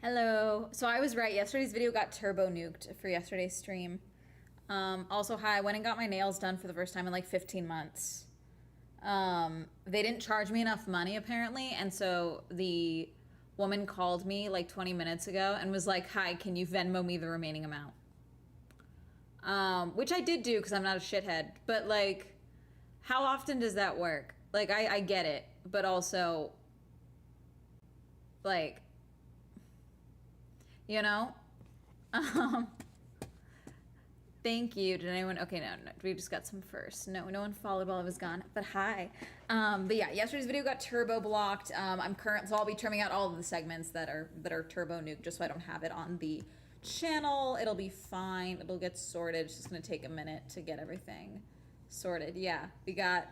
Hello. So I was right. Yesterday's video got turbo nuked for yesterday's stream. Also, hi. I went and got my nails done for the first time in like 15 months. They didn't charge me enough money apparently, and so the woman called me like 20 minutes ago and was like, "Hi, can you Venmo me the remaining amount?" Which I did do because I'm not a shithead. But like, how often does that work? Like, I get it, but also, like, you know. Um, Thank you. Did anyone? Okay, no. We just got some first. No one followed while I was gone. But hi. But yeah, yesterday's video got turbo blocked. So I'll be trimming out all of the segments that are turbo nuked, just so I don't have it on the channel. It'll be fine. It'll get sorted. It's just gonna take a minute to get everything sorted. Yeah, we got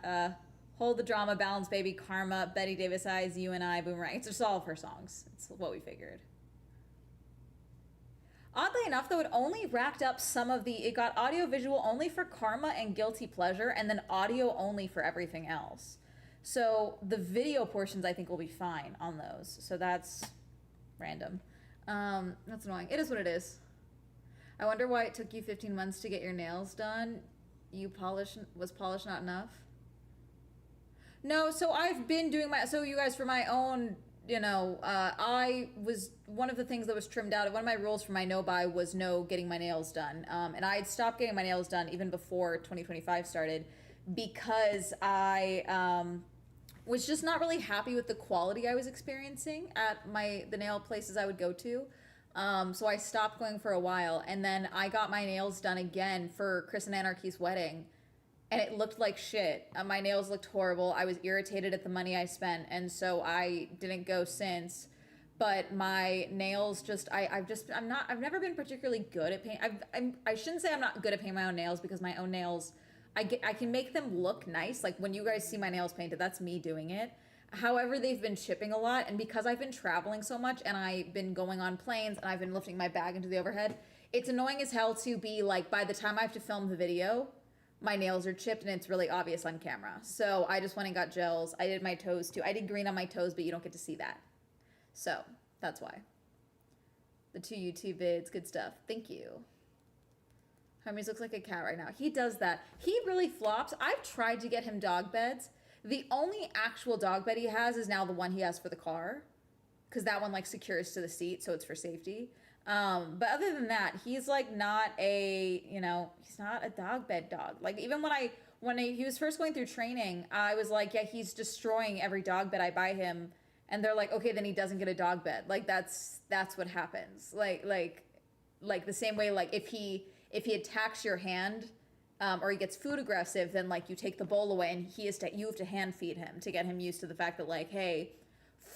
Hold the Drama, Balance Baby, Karma, Betty Davis Eyes, You and I, Boomerang. It's just all of her songs. It's what we figured. Oddly enough, though, it only racked up it got audio visual only for Karma and Guilty Pleasure, and then audio only for everything else. So the video portions, I think, will be fine on those. So that's random. That's annoying. It is what it is. I wonder why it took you 15 months to get your nails done. Was polish not enough? No, so I've been doing so you guys, for my own, I was, one of the things that was trimmed out, one of my rules for my no buy was no getting my nails done. And I had stopped getting my nails done even before 2025 started because I was just not really happy with the quality I was experiencing at the nail places I would go to. So I stopped going for a while, and then I got my nails done again for Chris and Anarchy's wedding. And it looked like shit. My nails looked horrible. I was irritated at the money I spent, and so I didn't go since. But my nails I've never been particularly good at paint. I shouldn't say I'm not good at painting my own nails, because my own nails, I can make them look nice. Like when you guys see my nails painted, that's me doing it. However, they've been chipping a lot, and because I've been traveling so much and I've been going on planes and I've been lifting my bag into the overhead, it's annoying as hell to be like, by the time I have to film the video, my nails are chipped and it's really obvious on camera. So I just went and got gels. I did my toes too. I did green on my toes, but you don't get to see that. So that's why. The 2 YouTube vids, good stuff. Thank you. Hermes looks like a cat right now. He does that. He really flops. I've tried to get him dog beds. The only actual dog bed he has is now the one he has for the car, because that one like secures to the seat, so it's for safety. But other than that, he's like not he's not a dog bed dog. Like even when he was first going through training, I was like, yeah, he's destroying every dog bed I buy him. And they're like, okay, then he doesn't get a dog bed. Like that's what happens. Like the same way, like if he attacks your hand, or he gets food aggressive, then like you take the bowl away and you have to hand feed him to get him used to the fact that like, hey,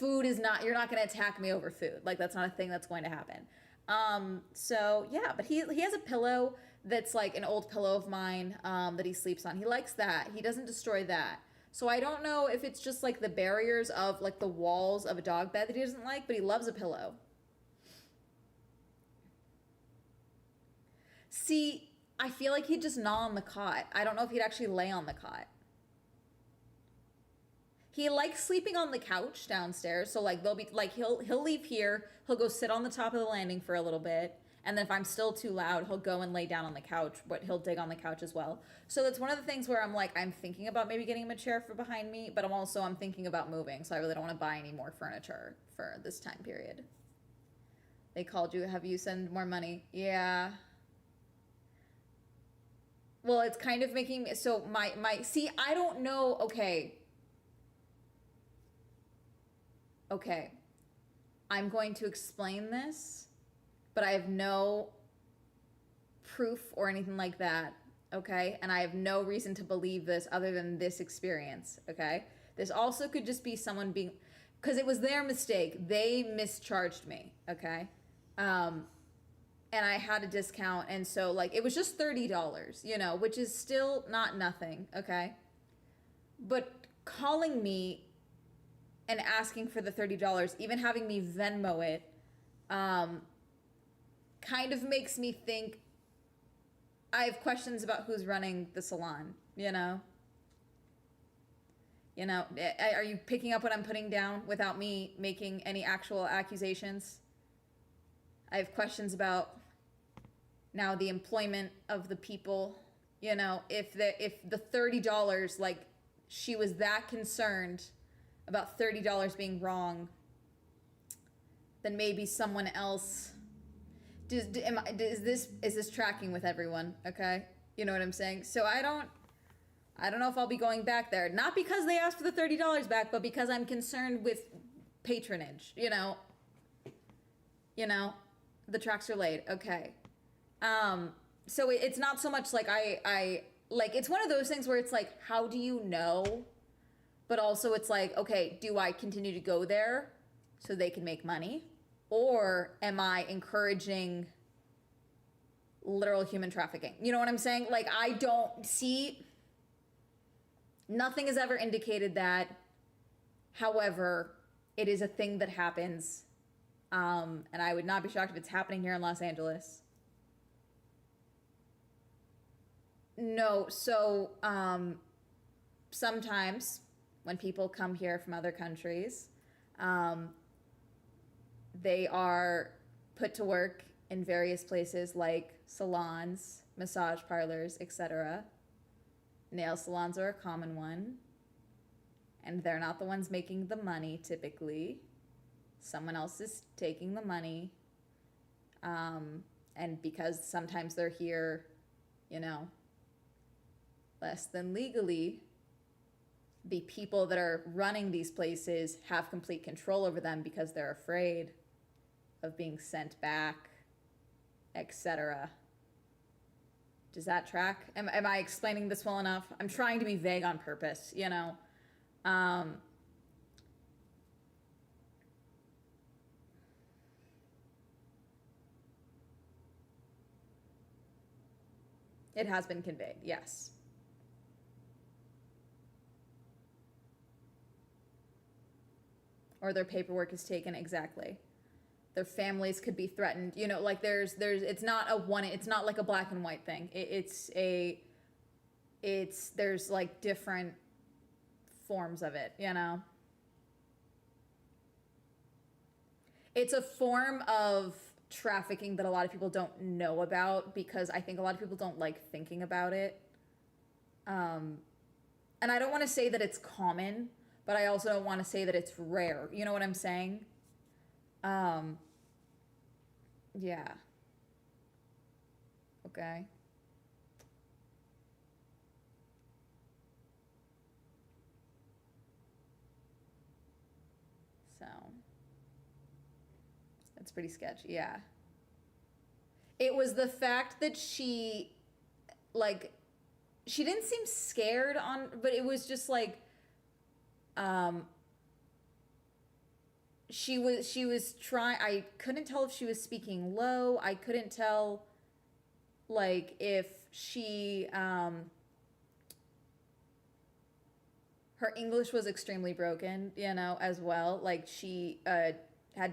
you're not going to attack me over food. Like that's not a thing that's going to happen. So yeah, but he has a pillow that's like an old pillow of mine, that he sleeps on. He likes that. He doesn't destroy that. So I don't know if it's just like the barriers of like the walls of a dog bed that he doesn't like, but he loves a pillow. See, I feel like he'd just gnaw on the cot. I don't know if he'd actually lay on the cot. He likes sleeping on the couch downstairs, so like he'll leave here, he'll go sit on the top of the landing for a little bit, and then if I'm still too loud, he'll go and lay down on the couch, but he'll dig on the couch as well. So that's one of the things where I'm thinking about maybe getting him a chair for behind me, but I'm thinking about moving, so I really don't want to buy any more furniture for this time period. They called you, have you send more money? Yeah. Well, it's kind of making me, so see, I don't know, okay, I'm going to explain this, but I have no proof or anything like that, okay? And I have no reason to believe this other than this experience, okay? This also could just be someone because it was their mistake. They mischarged me, okay? And I had a discount, and so like it was just $30, which is still not nothing, okay? But calling me and asking for the $30, even having me Venmo it, kind of makes me think I have questions about who's running the salon, Are you picking up what I'm putting down without me making any actual accusations? I have questions about now the employment of the people. You know, if the $30, like, she was that concerned about $30 being wrong, then maybe someone else. Is this tracking with everyone? Okay, you know what I'm saying. So I don't know if I'll be going back there. Not because they asked for the $30 back, but because I'm concerned with patronage. You know, the tracks are laid. Okay. So it's not so much like I like, it's one of those things where it's like, how do you know? But also it's like, okay, do I continue to go there so they can make money? Or am I encouraging literal human trafficking? You know what I'm saying? Like, I don't see, nothing has ever indicated that. However, it is a thing that happens. And I would not be shocked if it's happening here in Los Angeles. No, so sometimes when people come here from other countries, they are put to work in various places like salons, massage parlors, etc. Nail salons are a common one, and they're not the ones making the money typically. Someone else is taking the money, and because sometimes they're here, less than legally, the people that are running these places have complete control over them because they're afraid of being sent back, etc. Does that track? Am I explaining this well enough? I'm trying to be vague on purpose, It has been conveyed, yes. Or their paperwork is taken, exactly. Their families could be threatened. Like there's it's not like a black and white thing. There's like different forms of it, It's a form of trafficking that a lot of people don't know about because I think a lot of people don't like thinking about it. And I don't want to say that it's common, but I also don't want to say that it's rare. You know what I'm saying? Yeah. Okay. So, it's pretty sketchy, yeah. It was the fact that she didn't seem scared but it was just like, she was trying. I couldn't tell if she was speaking low. I couldn't tell, like, if she her English was extremely broken, as well. Like, she had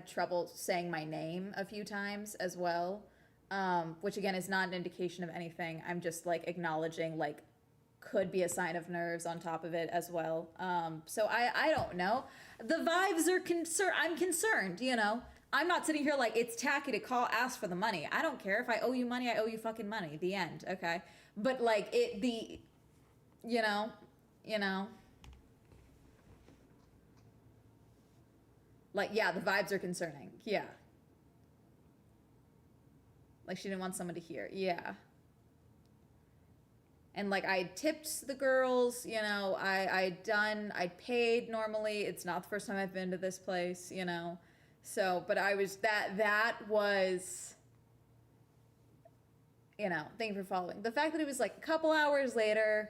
trouble saying my name a few times as well, which again is not an indication of anything. I'm just like acknowledging, like, could be a sign of nerves on top of it as well. So I don't know. The vibes are I'm concerned, I'm not sitting here like it's tacky to ask for the money. I don't care. If I owe you money, I owe you fucking money. The end. Okay. But like like, yeah, the vibes are concerning. Yeah. Like, she didn't want someone to hear. Yeah. And like, I tipped the girls, I'd paid normally. It's not the first time I've been to this place, So, but I was, that was, thank you for following. The fact that it was like a couple hours later.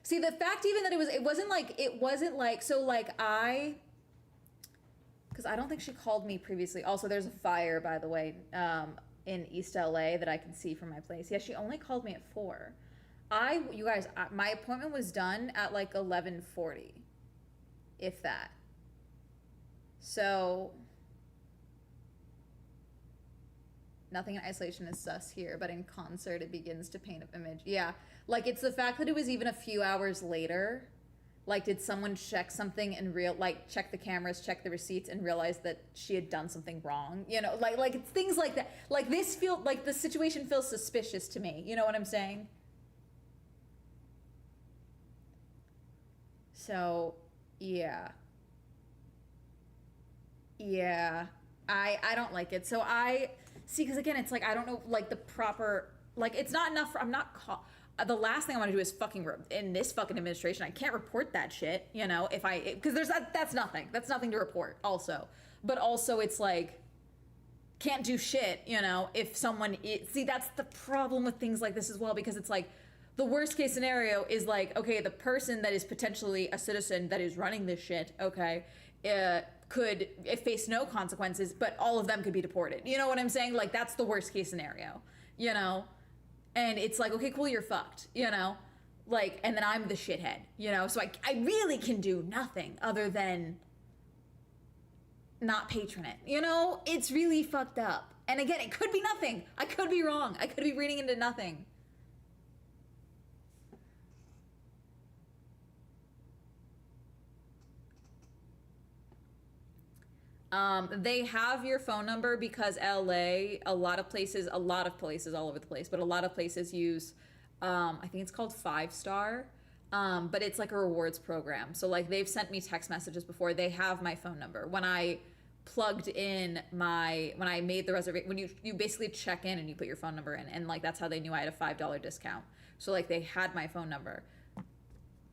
See, the fact even that it wasn't like, so like because I don't think she called me previously. Also, there's a fire, by the way, in East LA that I can see from my place. Yeah, she only called me at 4. You guys, my appointment was done at like 11:40, if that. So, nothing in isolation is sus here, but in concert it begins to paint an image. Yeah, like, it's the fact that it was even a few hours later Like, did someone check something and check the cameras, check the receipts, and realize that she had done something wrong? You know, like it's things like that. Like the situation feels suspicious to me. You know what I'm saying? So, yeah. Yeah. I don't like it. So I see, because again, it's like I don't know like the proper, like it's not enough for, I'm not the last thing I want to do is fucking in this fucking administration. I can't report that shit, you know, if I, because that's nothing. That's nothing to report also. But also it's like can't do shit, you know, if someone see, that's the problem with things like this as well, because it's like the worst case scenario is like, okay, the person that is potentially a citizen that is running this shit, okay, could face no consequences, but all of them could be deported. You know what I'm saying? Like, that's the worst case scenario, you know? And it's like, okay, cool, you're fucked, you know? Like, and then I'm the shithead, you know? So I really can do nothing other than not patron it, you know? It's really fucked up. And again, it could be nothing. I could be wrong. I could be reading into nothing. They have your phone number because LA, a lot of places all over the place, but a lot of places use, I think it's called 5-Star, but it's like a rewards program. So like they've sent me text messages before. They have my phone number. When I plugged in when I made the reservation, when you basically check in and you put your phone number in, and like that's how they knew I had a $5 discount. So like they had my phone number.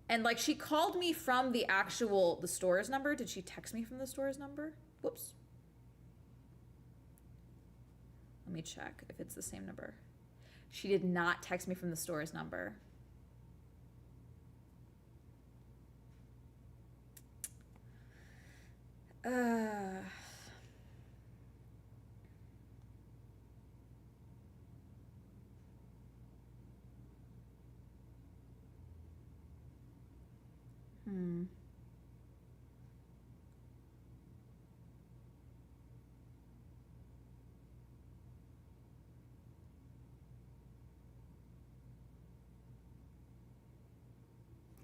And like she called me from the store's number. Did she text me from the store's number? Whoops. Let me check if it's the same number. She did not text me from the store's number.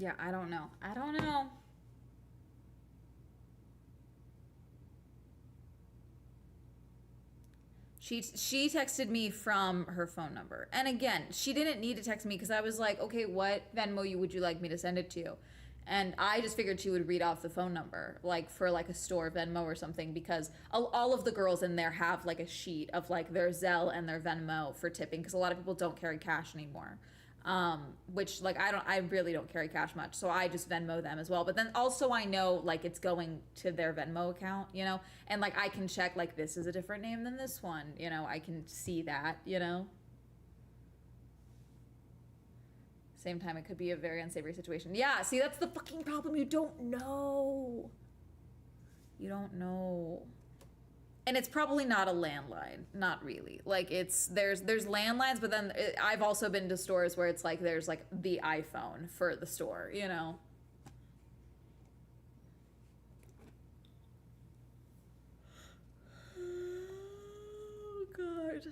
Yeah, I don't know. She texted me from her phone number. And again, she didn't need to text me because I was like, okay, what Venmo would you like me to send it to? And I just figured she would read off the phone number, like for like a store Venmo or something, because all of the girls in there have like a sheet of like their Zelle and their Venmo for tipping, because a lot of people don't carry cash anymore. Which like I really don't carry cash much, so I just Venmo them as well. But then also I know like it's going to their Venmo account, you know, and like I can check like this is a different name than this one, you know, I can see that, you know. Same time, it could be a very unsavory situation. Yeah, see, that's the fucking problem. You don't know. You don't know. And it's probably not a landline. Not really. Like, there's landlines, but then I've also been to stores where it's like there's like the iPhone for the store, you know? Oh, God.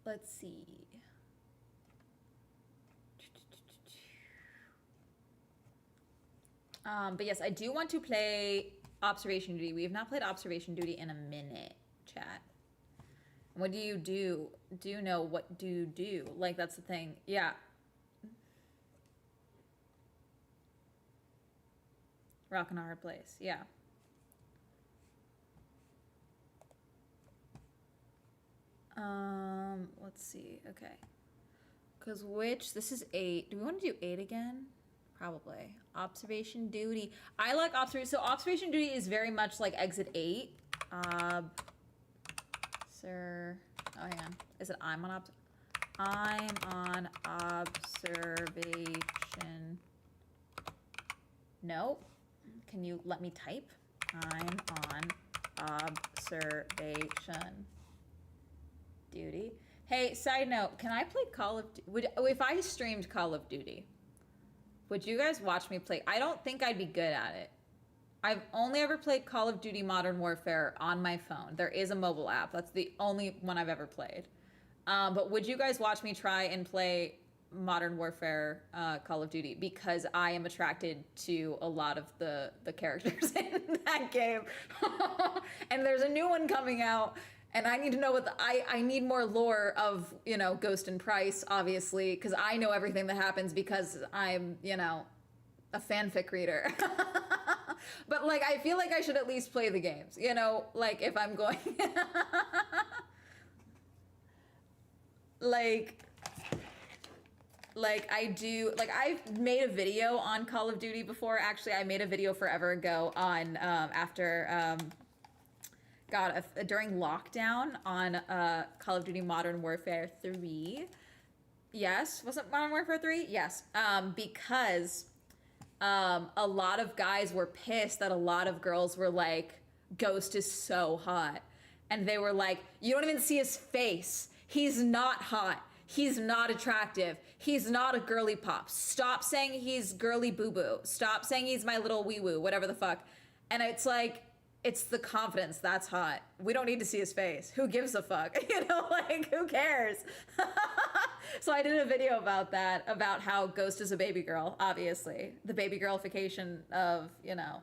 Let's see. But yes, I do want to play Observation Duty. We have not played Observation Duty in a minute, chat. What do you do? Do you know what do you do? Like, that's the thing. Yeah. Rock and a hard place. Yeah. Let's see. Okay. Because this is 8. Do we want to do 8 again? Probably. Observation Duty. I like Observation. So Observation Duty is very much like Exit 8. Sir. Oh, hang on. Is it I'm on observation. No. Can you let me type? I'm on observation duty. Hey, side note, can I play Call of Duty? If I streamed Call of Duty, would you guys watch me play? I don't think I'd be good at it. I've only ever played Call of Duty Modern Warfare on my phone. There is a mobile app. That's the only one I've ever played. But would you guys watch me try and play Modern Warfare Call of Duty? Because I am attracted to a lot of the characters in that game. And there's a new one coming out. And I need to know what I need more lore of, you know, Ghost and Price, obviously, because I know everything that happens because I'm, you know, a fanfic reader. But, like, I feel like I should at least play the games, you know, like, if I'm going... like I do, like, I've made a video on Call of Duty before. Actually, I made a video forever ago on, during lockdown on Call of Duty Modern Warfare 3. Yes, was it Modern Warfare 3? Yes, because a lot of guys were pissed that a lot of girls were like, Ghost is so hot. And they were like, you don't even see his face. He's not hot. He's not attractive. He's not a girly pop. Stop saying he's girly boo-boo. Stop saying he's my little wee-woo, whatever the fuck. And it's like, it's the confidence that's hot. We don't need to see his face. Who gives a fuck? You know, like, who cares? So I did a video about that, about how Ghost is a baby girl, obviously. The baby girlification of, you know,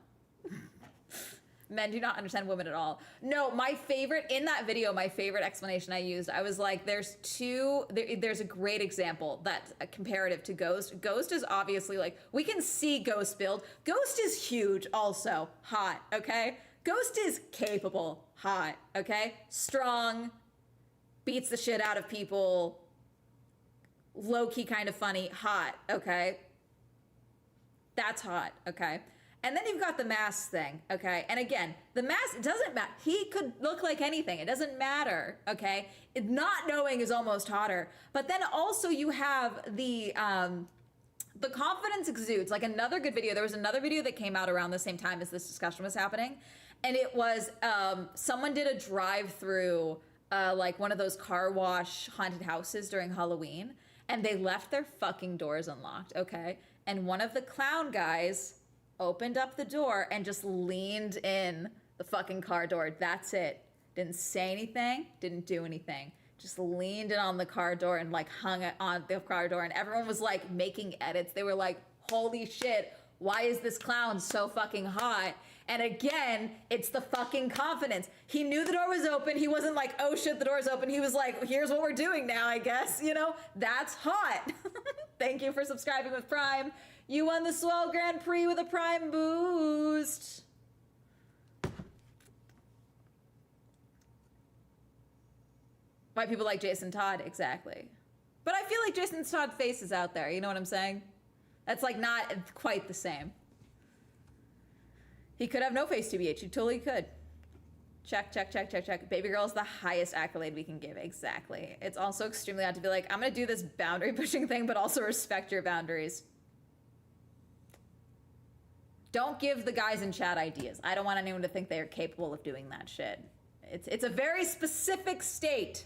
men do not understand women at all. No, my favorite, in that video, my favorite explanation I used, I was like, there's a great example that's a comparative to Ghost. Ghost is obviously like, we can see Ghost build. Ghost is huge also, hot, okay? Ghost is capable, hot, okay? Strong, beats the shit out of people, low-key kind of funny, hot, okay? That's hot, okay? And then you've got the mask thing, okay? And again, the mask, it doesn't matter. He could look like anything. It doesn't matter, okay? Not knowing is almost hotter. But then also you have the confidence exudes. Like another good video, there was another video that came out around the same time as this discussion was happening. And it was, someone did a drive-through, like one of those car wash haunted houses during Halloween. And they left their fucking doors unlocked, okay? And one of the clown guys opened up the door and just leaned in the fucking car door. That's it. Didn't say anything, didn't do anything. Just leaned in on the car door and like hung it on the car door. And everyone was like making edits. They were like, holy shit, why is this clown so fucking hot? And again, it's the fucking confidence. He knew the door was open. He wasn't like, oh shit, the door's open. He was like, here's what we're doing now, I guess. You know, that's hot. Thank you for subscribing with Prime. You won the Swell Grand Prix with a Prime boost. Why people like Jason Todd, exactly. But I feel like Jason Todd's face is out there, you know what I'm saying? That's like not quite the same. He could have no face, TBH, he totally could. Check, check, check, check, check. Baby girl is the highest accolade we can give, exactly. It's also extremely odd to be like, I'm gonna do this boundary pushing thing, but also respect your boundaries. Don't give the guys in chat ideas. I don't want anyone to think they are capable of doing that shit. It's a very specific state.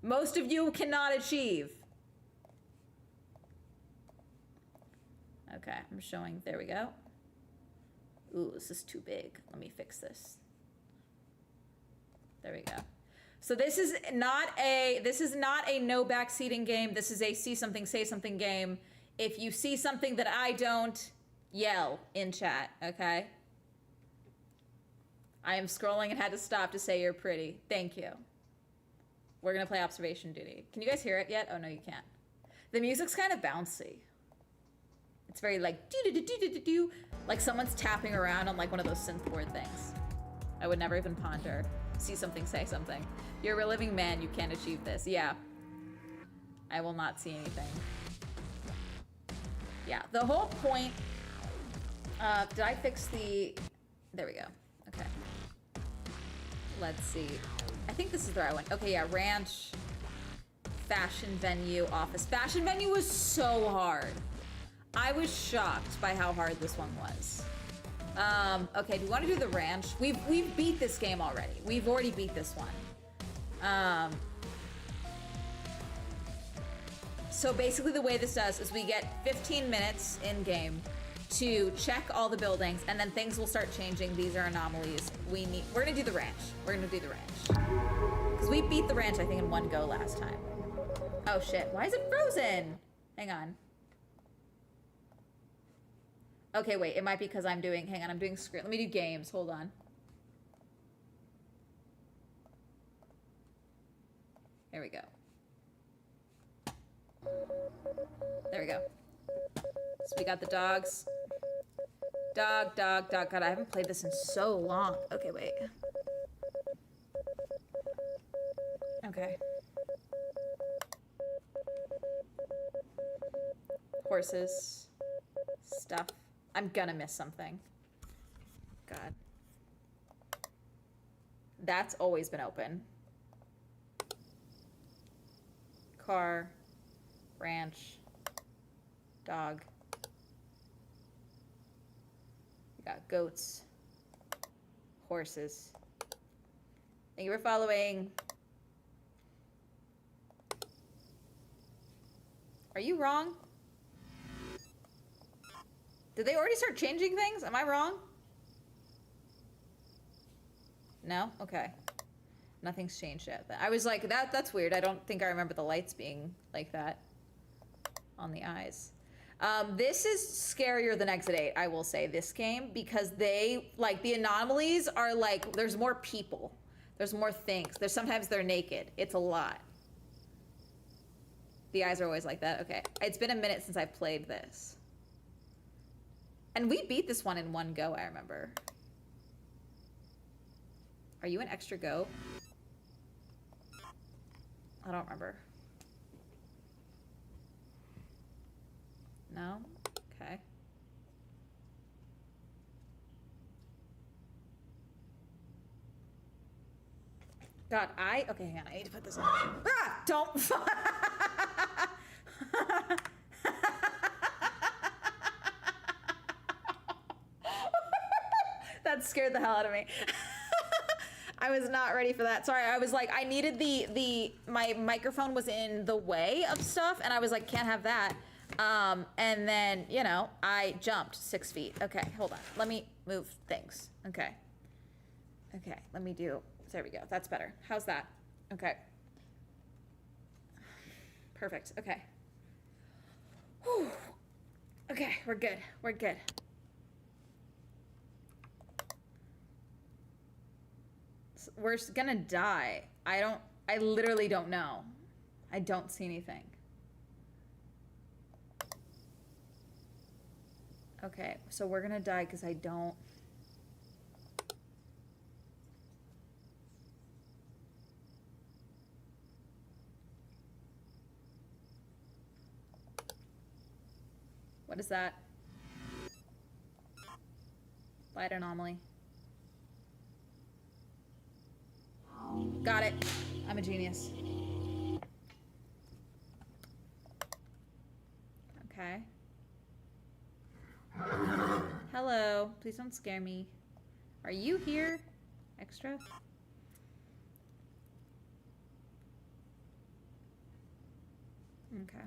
Most of you cannot achieve. Okay, I'm showing, there we go. Ooh, this is too big. Let me fix this. There we go. So this is not a no backseating game. This is a see something, say something game. If you see something that I don't, yell in chat, okay? I am scrolling and had to stop to say you're pretty. Thank you. We're gonna play Observation Duty. Can you guys hear it yet? Oh no, you can't. The music's kind of bouncy. It's very like do-do-do-do-do-do, like someone's tapping around on like one of those synth board things. I would never even ponder. See something, say something. You're a living man, you can't achieve this. Yeah. I will not see anything. Yeah, the whole point, did I fix the, there we go, okay. Let's see. I think this is the right one. Okay, yeah, ranch, fashion venue, office. Fashion venue was so hard. I was shocked by how hard this one was. Okay, do we want to do the ranch? We've beat this game already. We've already beat this one. So basically the way this does is we get 15 minutes in game to check all the buildings, and then things will start changing. These are anomalies. We're gonna do the ranch. We're gonna do the ranch. Because we beat the ranch, I think, in one go last time. Oh shit, why is it frozen? Hang on. Okay, wait, it might be because I'm doing, hang on, I'm doing screen. Let me do games, hold on. There we go. There we go. So we got the dogs. Dog. God, I haven't played this in so long. Okay, wait. Okay. Horses. Stuff. I'm gonna miss something. God. That's always been open. Car. Ranch. Dog. We got goats. Horses. Thank you for following. Are you wrong? Did they already start changing things? Am I wrong? No? Okay. Nothing's changed yet. I was like, that's weird. I don't think I remember the lights being like that on the eyes. This is scarier than Exit 8, I will say, this game, because they, like, the anomalies are like, there's more people. There's more things. Sometimes they're naked. It's a lot. The eyes are always like that. Okay. It's been a minute since I've played this. And we beat this one in one go, I remember. Are you an extra go? I don't remember. No? Okay. God, okay, hang on, I need to put this on. Ah! Don't. That scared the hell out of me. I was not ready for that. Sorry, I was like, I needed my microphone was in the way of stuff, and I was like, can't have that. And then, you know, I jumped 6 feet. Okay, hold on. Let me move things. Okay. Okay, let me do, there we go. That's better. How's that? Okay. Perfect, okay. Whew. Okay, we're good. We're good. We're gonna die. I literally don't know. I don't see anything. Okay, so we're gonna die because I don't. What is that? Light anomaly. Got it. I'm a genius. Okay. Hello. Please don't scare me. Are you here? Extra? Okay.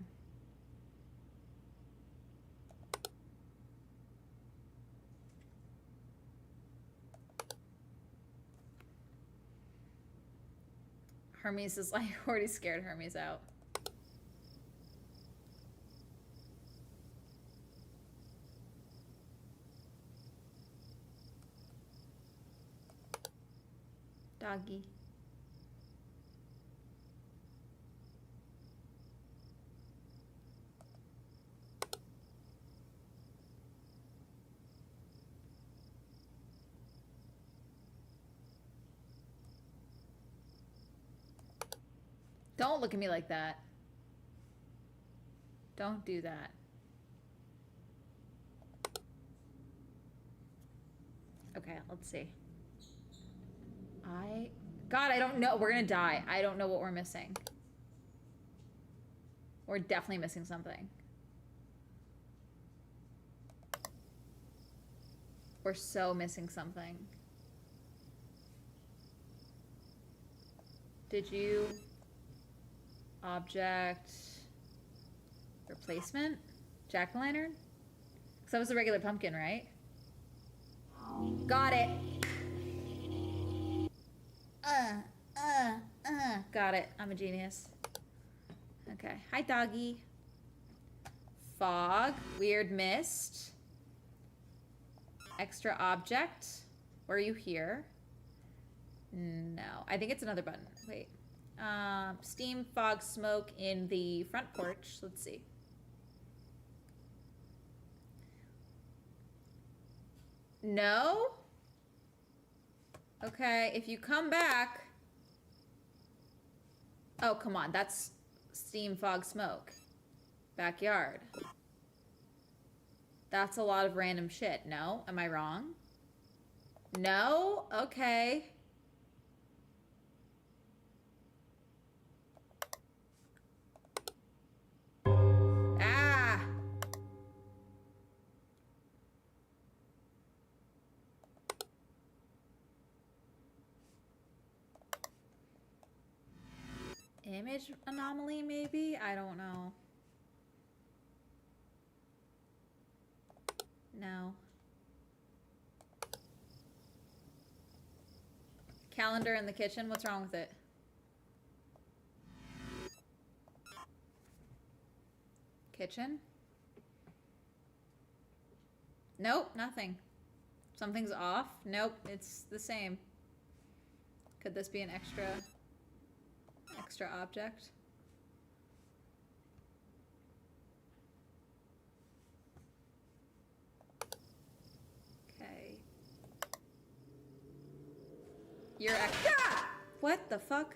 Hermes is like, already scared Hermes out. Doggy. Don't look at me like that. Don't do that. Okay, let's see. God, I don't know. We're gonna die. I don't know what we're missing. We're definitely missing something. We're so missing something. Did you... Object... Replacement? Jack-o'-lantern? Because that was the regular pumpkin, right? Got it. Got it. I'm a genius. Okay. Hi, doggy. Fog. Weird mist. Extra object. Were you here? No. I think it's another button. Wait. Steam, fog, smoke in the front porch. Let's see. No? Okay, if you come back... Oh, come on. That's steam, fog, smoke. Backyard. That's a lot of random shit. No? Am I wrong? No? Okay. Ah! Image anomaly, maybe? I don't know. No. Calendar in the kitchen? What's wrong with it? Kitchen? Nope, nothing. Something's off? Nope, it's the same. Could this be an extra object? Okay. You're extra. What the fuck?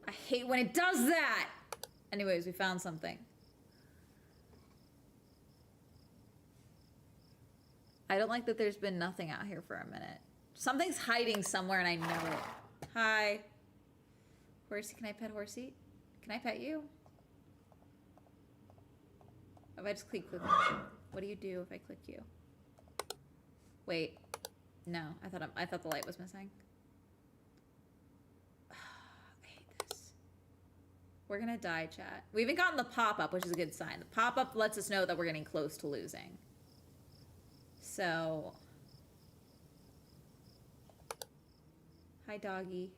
I hate when it does that! Anyways, we found something. I don't like that there's been nothing out here for a minute. Something's hiding somewhere and I know it. Hi. Horsey, can I pet Horsey? Can I pet you? If I just click you, what do you do if I click you? Wait. No, I thought the light was missing. I hate this. We're gonna die, chat. We haven't gotten the pop-up, which is a good sign. The pop-up lets us know that we're getting close to losing. So, hi, doggy.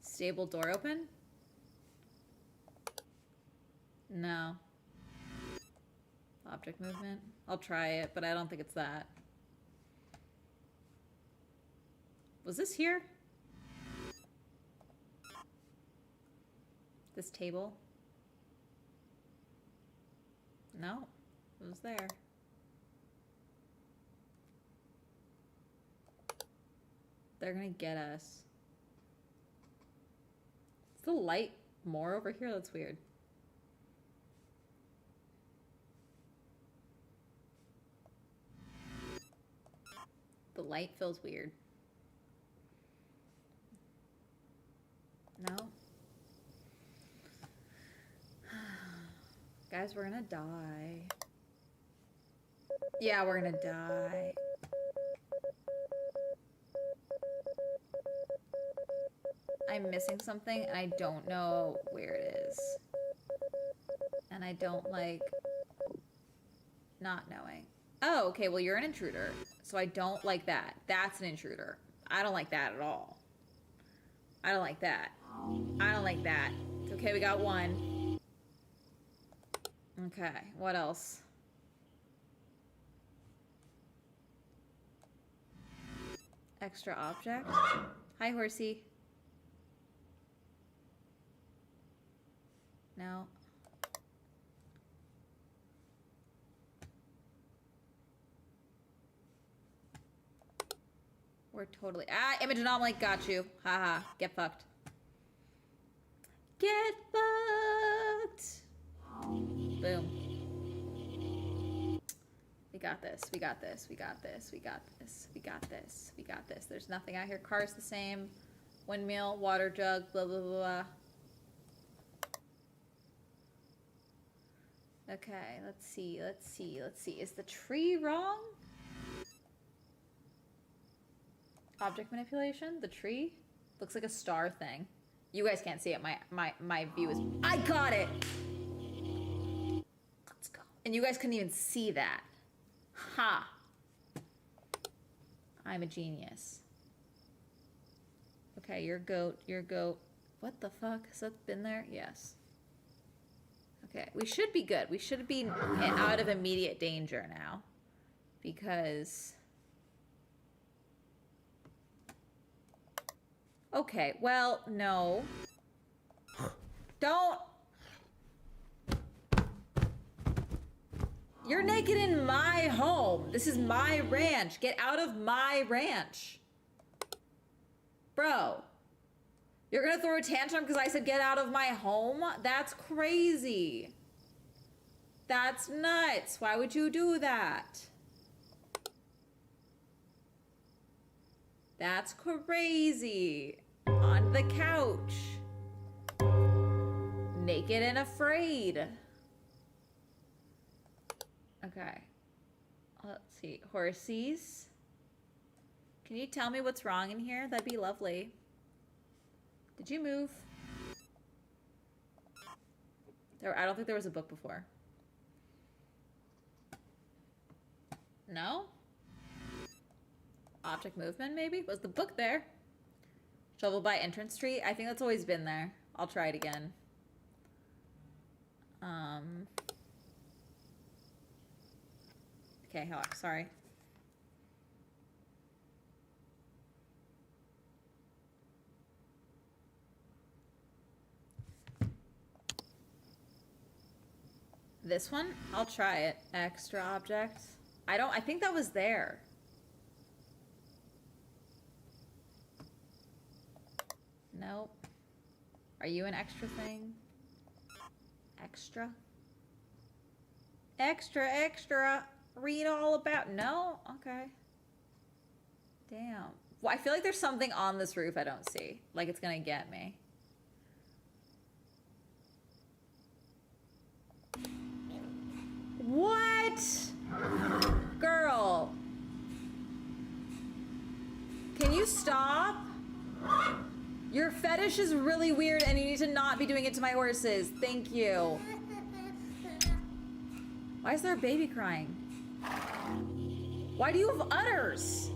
Stable door open? No. Object movement? I'll try it, but I don't think it's that. Was this here? This table? No, it was there. They're gonna get us. Is the light more over here? That's weird. The light feels weird. No. Guys, we're gonna die. Yeah, we're gonna die. I'm missing something and I don't know where it is. And I don't like not knowing. Oh, okay, well you're an intruder. So I don't like that. That's an intruder. I don't like that at all. I don't like that. I don't like that. Okay, we got one. Okay, what else? Extra object. Hi, horsey. No. We're totally... Ah, image anomaly, got you. Haha, get fucked. Get fucked! Boom. We got this, we got this, we got this, we got this, we got this, we got this. There's nothing out here. Car's the same. Windmill, water jug, blah, blah, blah, blah. Okay, let's see, let's see, let's see. Is the tree wrong? Object manipulation? The tree? Looks like a star thing. You guys can't see it. My view is... I got it! Let's go. And you guys couldn't even see that. Ha! I'm a genius. Okay, your goat, your goat. What the fuck? Has that been there? Yes. Okay, we should be good. We should be out of immediate danger now. Because... Okay, well, no. Don't. You're naked in my home. This is my ranch. Get out of my ranch. Bro. You're gonna throw a tantrum because I said get out of my home? That's crazy. That's nuts. Why would you do that? That's crazy. On the couch. Naked and afraid. Okay. Let's see. Horsies. Can you tell me what's wrong in here? That'd be lovely. Did you move? I don't think there was a book before. No? Object movement, maybe? Was the book there? Shovel by entrance tree? I think that's always been there. I'll try it again. Okay, sorry. This one? I'll try it. Extra object. I think that was there. Nope. Are you an extra thing? Extra? Extra, extra. Read all about... No? Okay. Damn. Well, I feel like there's something on this roof I don't see. Like it's gonna get me. What? Girl. Can you stop? Your fetish is really weird and you need to not be doing it to my horses. Thank you. Why is there a baby crying? Why do you have udders?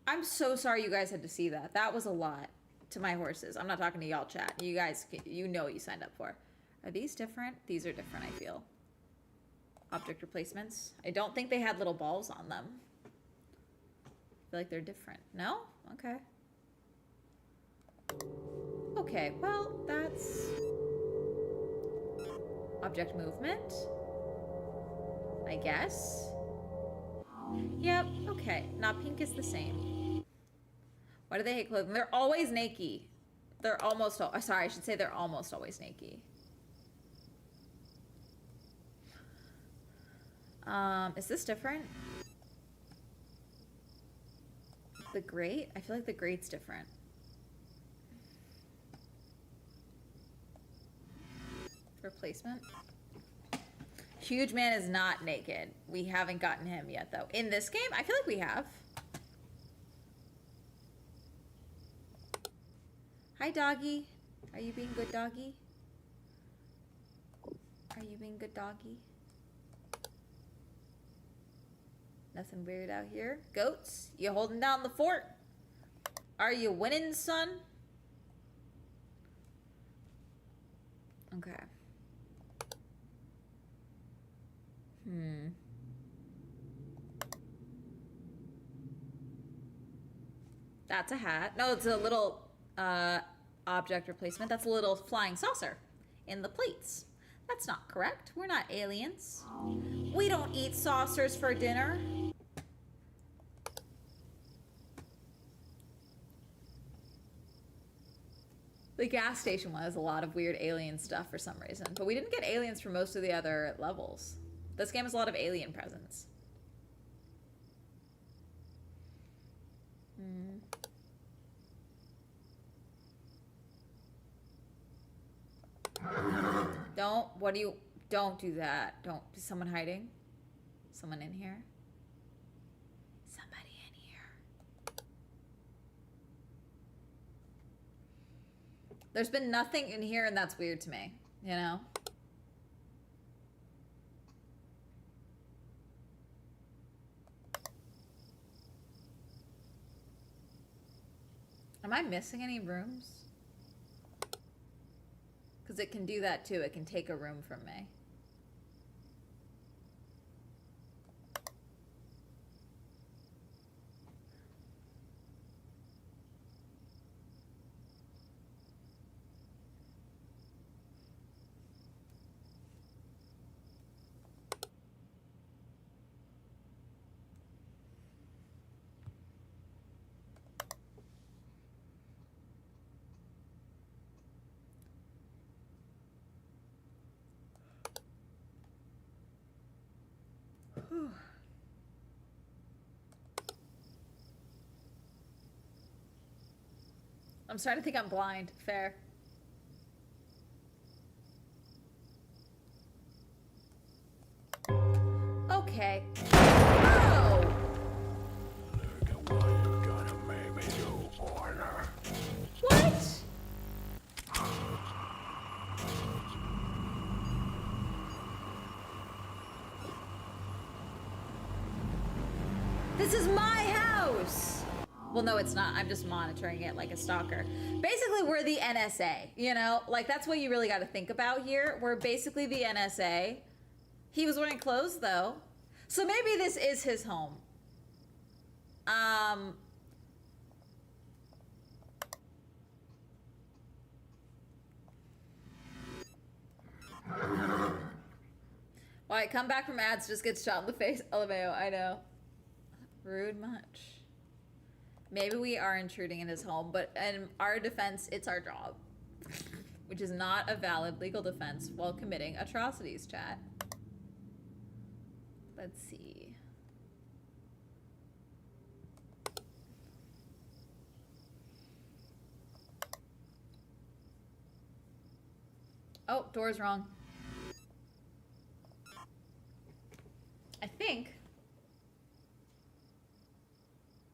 I'm so sorry you guys had to see that. That was a lot to my horses. I'm not talking to y'all, chat. You guys, you know what you signed up for. Are these different? These are different, I feel. Object replacements. I don't think they had little balls on them. I feel like they're different. No? Okay. Okay, well, that's... Object movement. I guess. Yep, okay. Now pink is the same. Why do they hate clothing? They're always naked. They're almost, sorry, I should say they're almost always naked. Is this different? The grate? I feel like the grate's different. Replacement. Huge man is not naked. We haven't gotten him yet, though. In this game, I feel like we have. Hi, doggy. Are you being good, doggy? Are you being good, doggy? Nothing weird out here. Goats, you holding down the fort? Are you winning, son? Okay. That's a hat. No, it's a little object replacement. That's a little flying saucer in the plates. That's not correct. We're not aliens. We don't eat saucers for dinner. The gas station one has a lot of weird alien stuff for some reason, but we didn't get aliens for most of the other levels. This game has a lot of alien presence. Don't do that. Is someone hiding? Someone in here? Somebody in here. There's been nothing in here, and that's weird to me, you know? Am I missing any rooms? Because it can do that too. It can take a room from me. I'm starting to think I'm blind. Fair. Okay. Oh! Look at what you're gonna make me do, Warner. What? This is my house! Well, no, it's not. I'm just monitoring it like a stalker. Basically, we're the NSA, you know? Like, that's what you really got to think about here. We're basically the NSA. He was wearing clothes, though. So maybe this is his home. Why, come back from ads, just gets shot in the face. LMAO, I know. Rude much. Maybe we are intruding in his home, but in our defense, it's our job. Which is not a valid legal defense while committing atrocities, chat. Let's see. Oh, door's wrong. I think.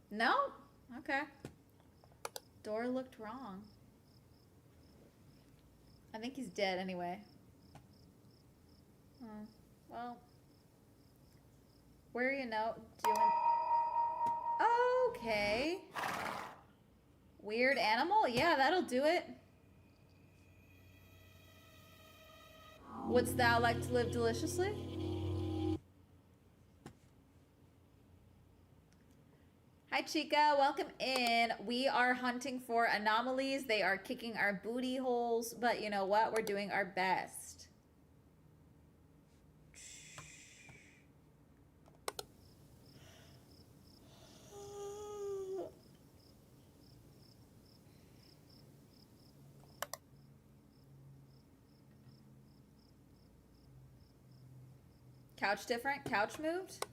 No? Okay. Door looked wrong. I think he's dead anyway. Hmm. Well. Where you know doing. Okay. Weird animal? Yeah, that'll do it. Wouldst thou like to live deliciously? Hi Chica, welcome in. We are hunting for anomalies. They are kicking our booty holes, but you know what? We're doing our best. Couch different? Couch moved?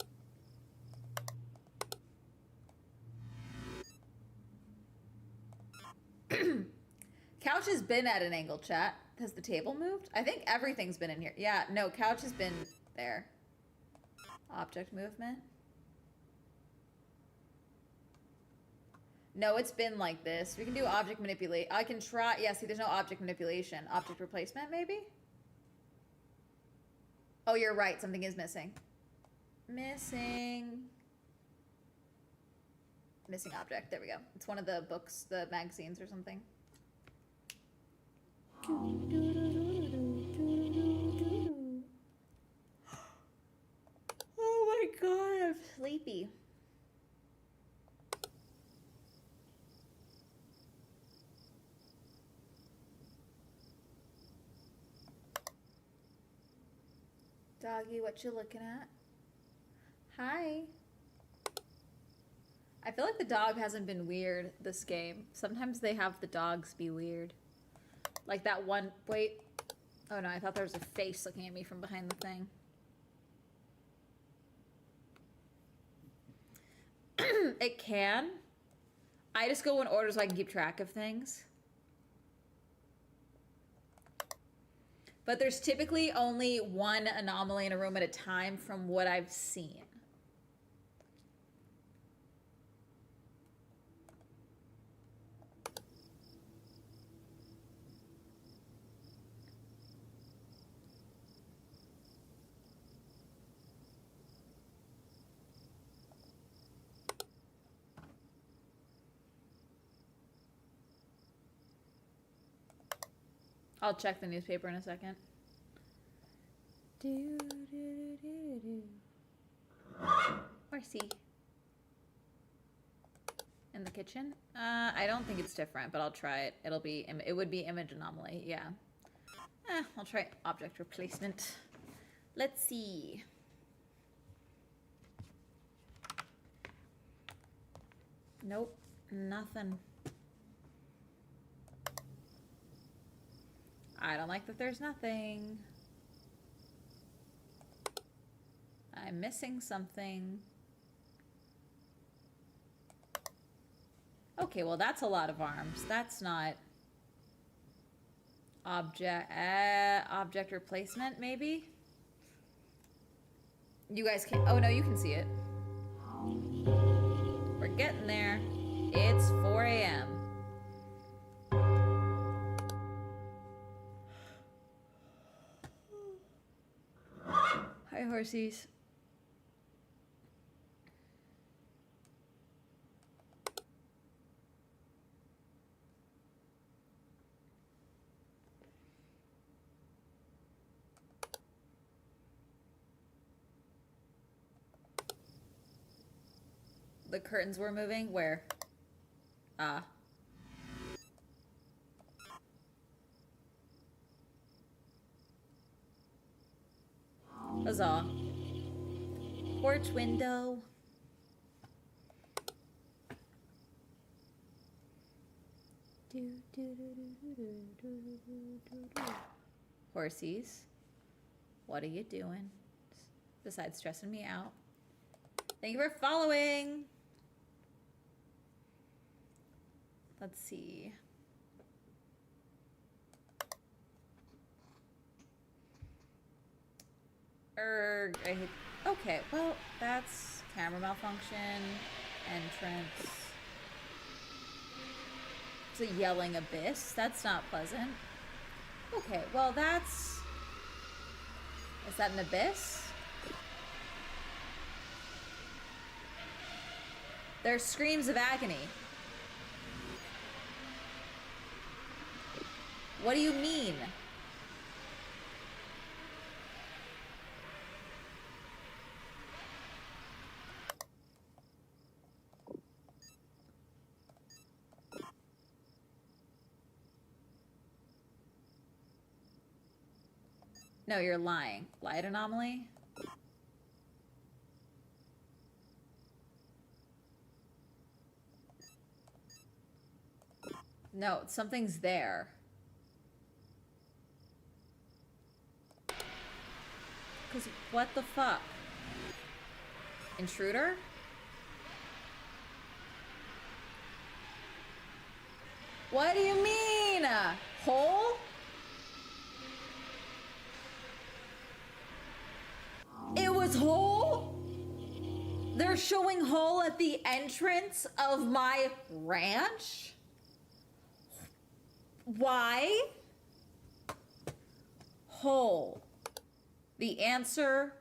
Couch has been at an angle, chat. Has the table moved? I think everything's been in here. Yeah, no, couch has been there. Object movement. No, it's been like this. We can do object manipulate. I can try. Yeah, see, there's no object manipulation. Object replacement, maybe? Oh, you're right. Something is missing. Missing object. There we go. It's one of the books, the magazines or something. Oh my god, I'm sleepy. Doggy, what you looking at? Hi. I feel like the dog hasn't been weird this game. Sometimes they have the dogs be weird. Like that one, wait. Oh no, I thought there was a face looking at me from behind the thing. It can. I just go in order so I can keep track of things. But there's typically only one anomaly in a room at a time from what I've seen. I'll check the newspaper in a second. Horsey. In the kitchen? I don't think it's different, but I'll try it. It would be image anomaly, yeah. I'll try object replacement. Let's see. Nope, nothing. I don't like that there's nothing. I'm missing something. Okay, well that's a lot of arms. That's not object replacement, maybe? You guys can, oh no, you can see it. We're getting there. It's 4 a.m. Hi, horsies. The curtains were moving? Where? Ah. Huzzah. Porch window. Horsies, what are you doing? Besides stressing me out. Thank you for following. Let's see. Okay, well, that's camera malfunction, entrance. It's a yelling abyss. That's not pleasant. Okay, well, that's... Is that an abyss? There's screams of agony. What do you mean? No, you're lying. Light anomaly? No, something's there. Because what the fuck? Intruder? What do you mean? Hole? It was hole? They're showing hole at the entrance of my ranch? Why? Hole. The answer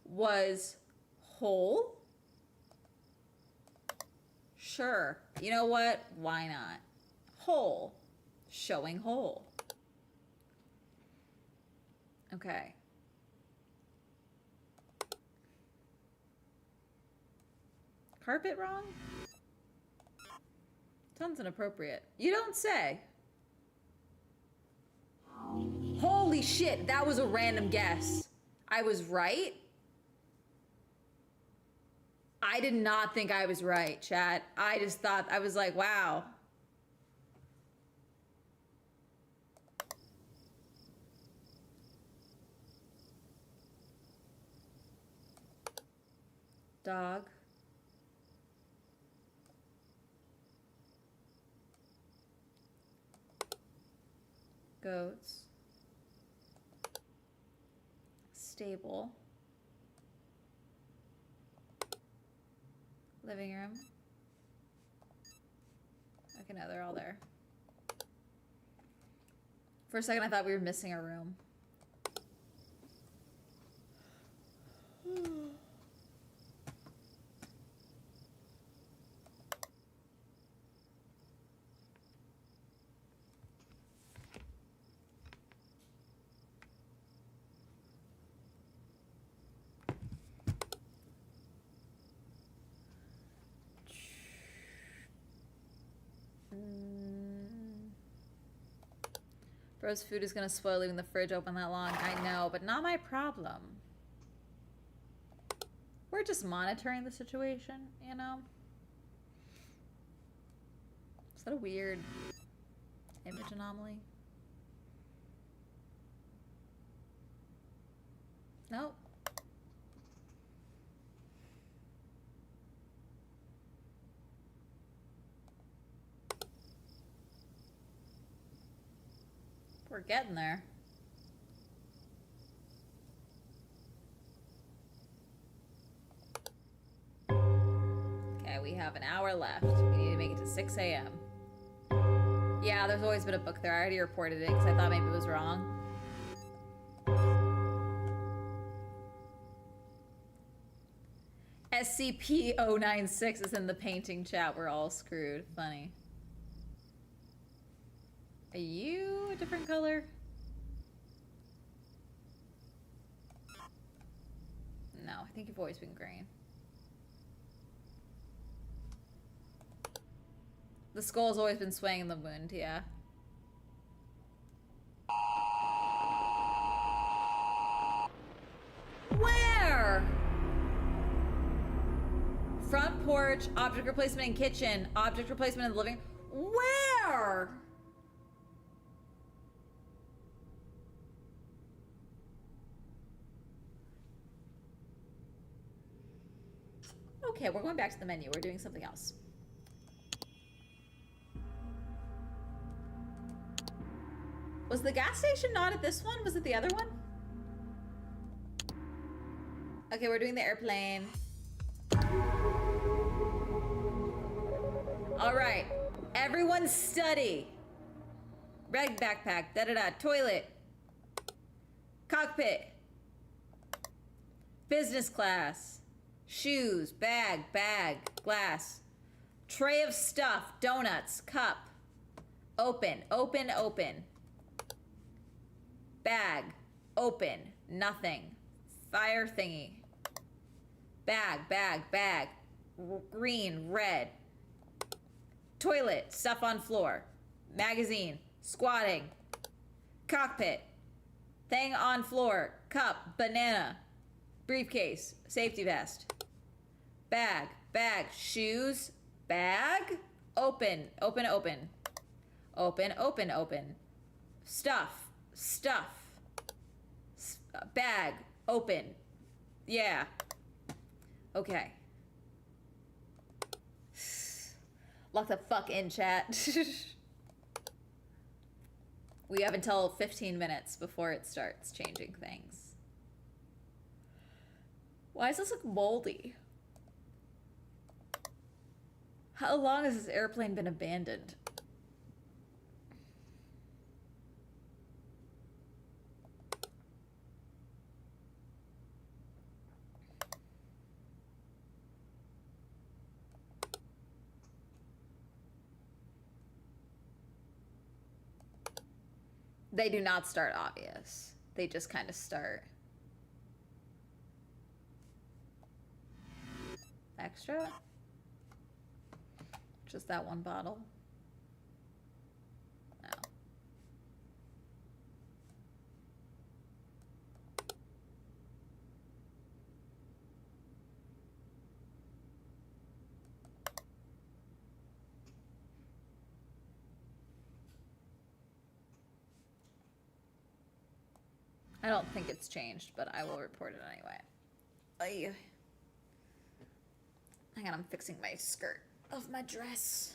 was hole? Sure. You know what? Why not? Hole. Showing hole. Okay. Carpet wrong? Sounds inappropriate. You don't say. Holy shit, that was a random guess. I was right? I did not think I was right, chat. I just thought, I was like, wow. Dog. Goats. Stable. Living room. Okay, no, they're all there. For a second, I thought we were missing a room. Bro's food is gonna spoil leaving the fridge open that long. I know, but not my problem. We're just monitoring the situation, you know? Is that a weird image anomaly? Nope. We're getting there. Okay, we have an hour left. We need to make it to 6 a.m. Yeah, there's always been a book there. I already reported it because I thought maybe it was wrong. SCP-096 is in the painting chat. We're all screwed. Funny. Are you a different color? No, I think you've always been green. The skull's always been swaying in the wind, yeah. Where? Front porch, object replacement in kitchen, object replacement in the living. Where? Okay, we're going back to the menu. We're doing something else. Was the gas station not at this one? Was it the other one? Okay, we're doing the airplane. All right, everyone study. Red backpack, da-da-da, toilet. Cockpit. Business class. Shoes, bag, glass. Tray of stuff, donuts, cup. Open, open, open. Bag, open, nothing. Fire thingy. Bag. Green, red. Toilet, stuff on floor. Magazine, squatting. Cockpit, thing on floor. Cup, banana. Briefcase, safety vest. Bag, shoes, bag. Open. Stuff. Bag, open. Yeah. Okay. Lock the fuck in, chat. We have until 15 minutes before it starts changing things. Why does this look moldy? How long has this airplane been abandoned? They do not start obvious. They just kind of start. Extra? Just that one bottle? No. I don't think it's changed, but I will report it anyway. Ay. Hang on, I'm fixing my skirt of my dress.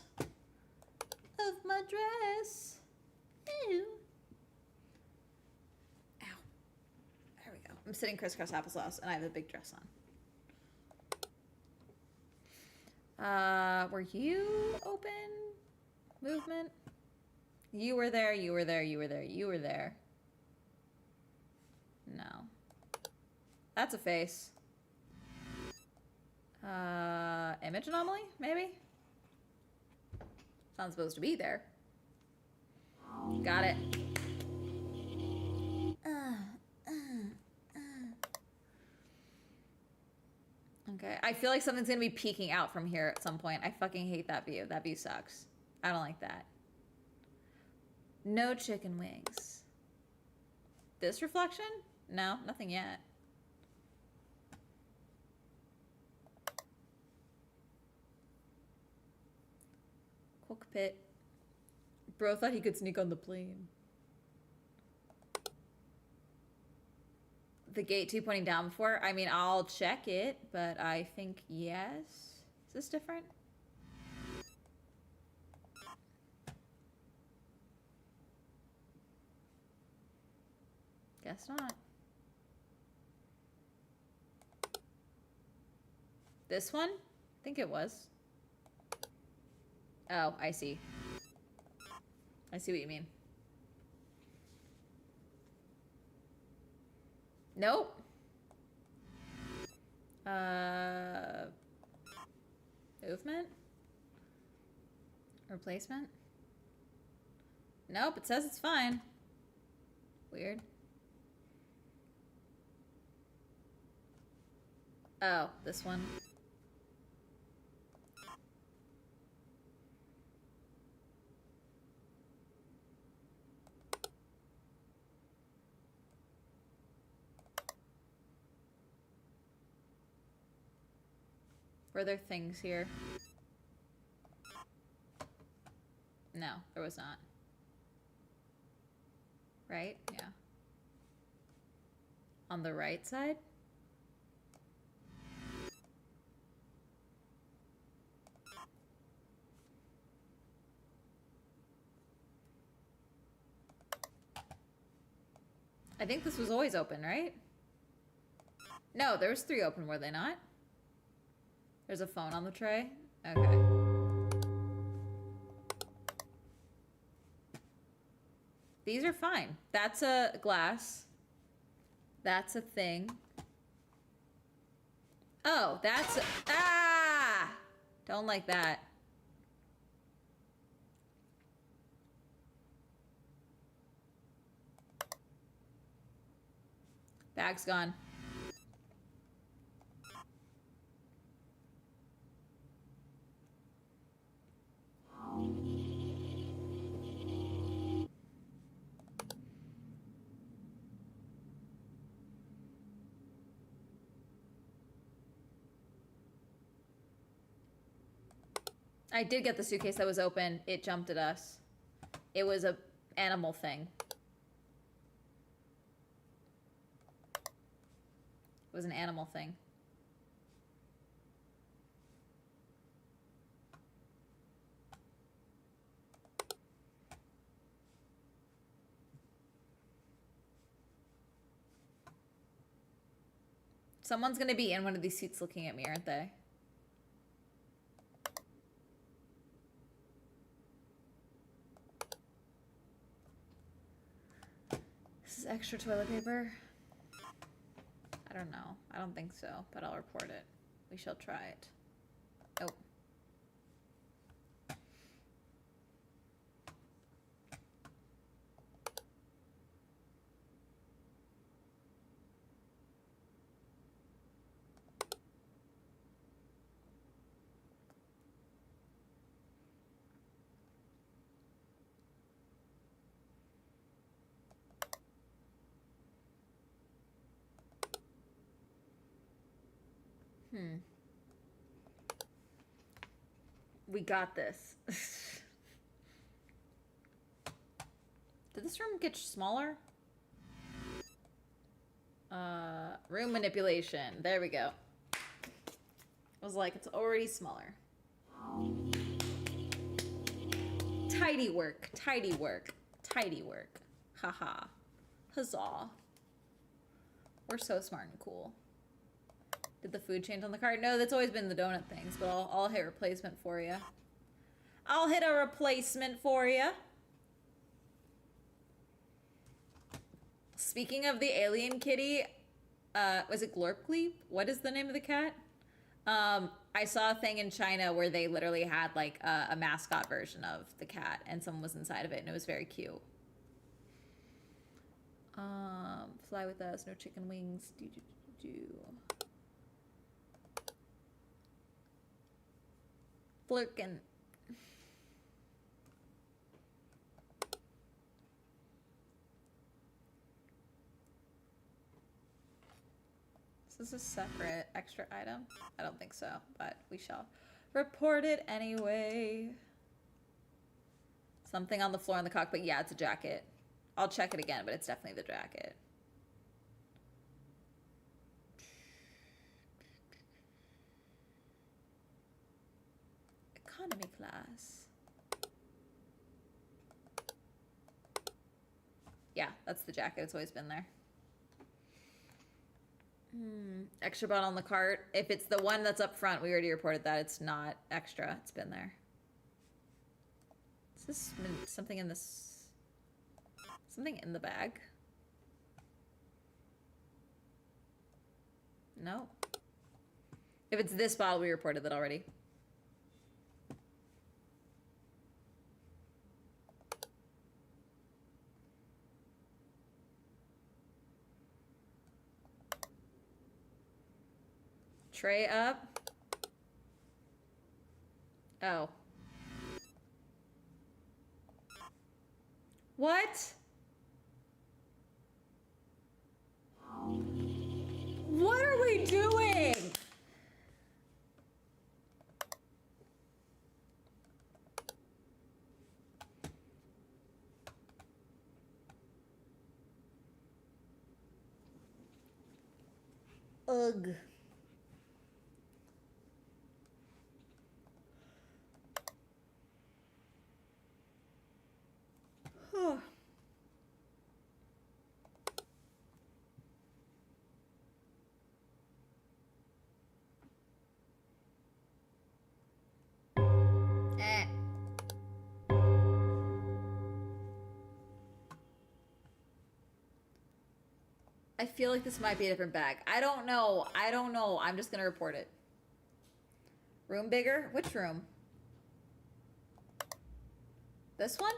Ew. Ow. There we go. I'm sitting crisscross applesauce and I have a big dress on. Were you open? Movement? You were there. No. That's a face. Image anomaly? Maybe? It's not supposed to be there. Got it. Okay, I feel like something's gonna be peeking out from here at some point. I fucking hate that view. That view sucks. I don't like that. No chicken wings. This reflection? No, nothing yet. Cockpit. Bro thought he could sneak on the plane. The gate 2 pointing down before? I mean, I'll check it, but I think yes. Is this different? Guess not. This one? I think it was. Oh, I see. I see what you mean. Nope. Movement? Replacement? Nope, it says it's fine. Weird. Oh, this one. Were there things here? No, there was not. Right? Yeah. On the right side? I think this was always open, right? No, there was 3 open, were they not? There's a phone on the tray? Okay. These are fine. That's a glass. That's a thing. Oh, that's a, ah! Don't like that. Bag's gone. I did get the suitcase that was open. It jumped at us. It was a animal thing. It was an animal thing. Someone's gonna be in one of these seats looking at me, aren't they? This is extra toilet paper. I don't know. I don't think so, but I'll report it. We shall try it. Oh. We got this. Did this room get smaller? Room manipulation. There we go. I was like, it's already smaller. Tidy work, tidy work, tidy work. Haha. Huzzah. We're so smart and cool. Did the food change on the card? No, that's always been the donut things, but I'll hit replacement for you. I'll hit a replacement for you. Speaking of the alien kitty, was it Glorpgleep? What is the name of the cat? I saw a thing in China where they literally had like a mascot version of the cat and someone was inside of it and it was very cute. Fly with us, no chicken wings. Flirkin. Is this a separate extra item? I don't think so, but we shall report it anyway. Something on the floor in the cockpit. Yeah, it's a jacket. I'll check it again, but it's definitely the jacket. Economy class. Yeah, that's the jacket. It's always been there. Extra bottle on the cart. If it's the one that's up front, we already reported that. It's not extra. It's been there. Is this something in this? Something in the bag? No. If it's this bottle, we reported that already. Tray up. Oh. What? What are we doing? Ugh. Eh. I feel like this might be a different bag. I don't know. I don't know. I'm just gonna report it. Room bigger? Which room? This one?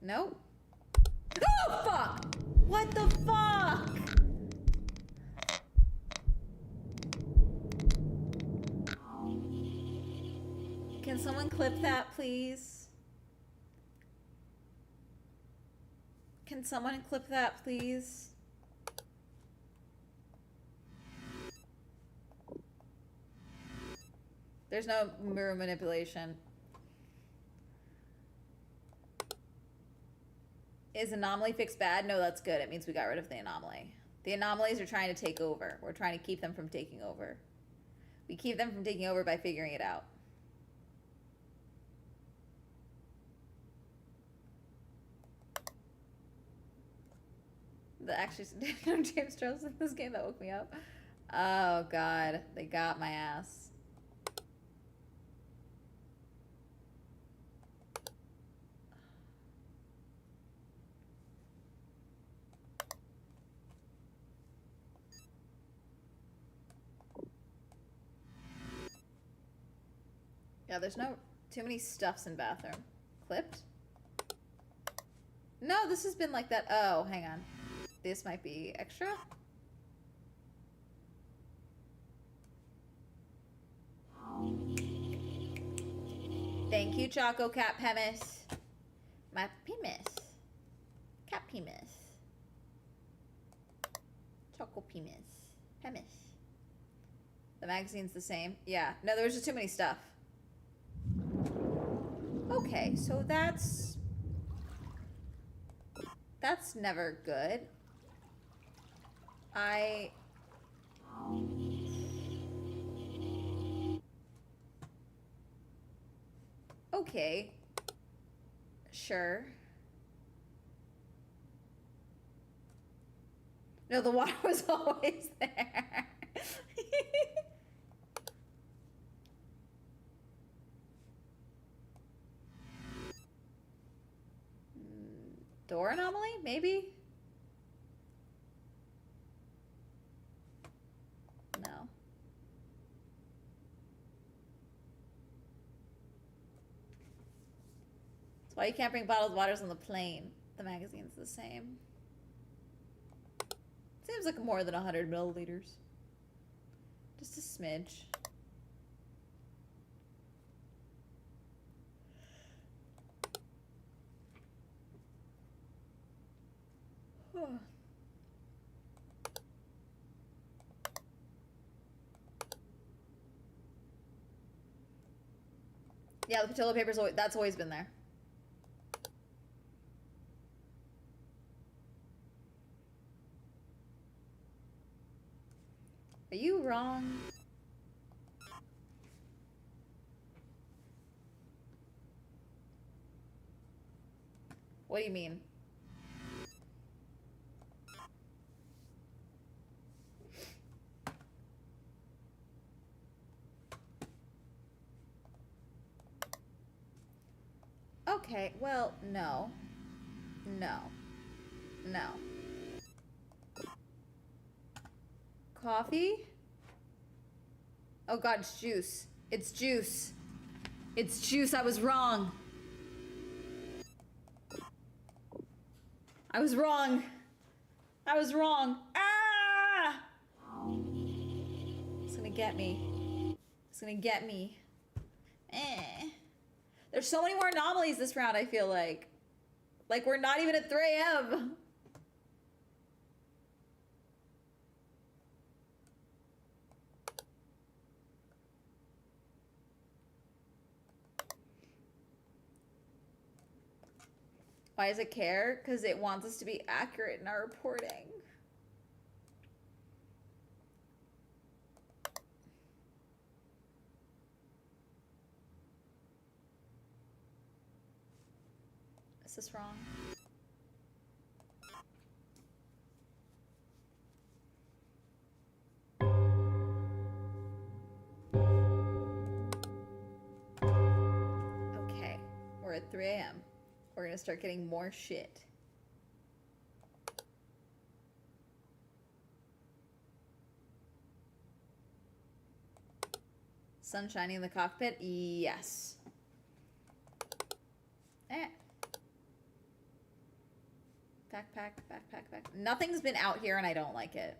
Nope. Oh, fuck! What the fuck? Can someone clip that, please? Can someone clip that, please? There's no mirror manipulation. Is anomaly fix bad? No, that's good. It means we got rid of the anomaly. The anomalies are trying to take over. We're trying to keep them from taking over. We keep them from taking over by figuring it out. The actually James Charles in this game that woke me up. Oh god, they got my ass. Yeah, there's no too many stuffs in bathroom. Clipped? No, this has been like that. Oh, hang on. This might be extra. Thank you, Choco Cat Pemis. My Pemis. Cat Pemis. Choco Pemis. Pemis. The magazine's the same. Yeah. No, there was just too many stuff. Okay, so that's never good. Okay. Sure. No, the water was always there. Door anomaly? Maybe? No. That's why you can't bring bottled waters on the plane. The magazine's the same. Seems like more than 100 milliliters. Just a smidge. Yeah, the Patillo paper's always, that's always been there. Are you wrong? What do you mean? Okay, well, no. No. No. Coffee? Oh god, it's juice. It's juice. It's juice, I was wrong. I was wrong. I was wrong. Ah! It's gonna get me. It's gonna get me. Eh. There's so many more anomalies this round, I feel like. Like, we're not even at 3 a.m. Why does it care? Because it wants us to be accurate in our reporting. Is this wrong? Okay, we're at 3 a.m. We're gonna start getting more shit. Sun shining in the cockpit? Yes. Eh. Backpack, backpack, back. Nothing's been out here and I don't like it.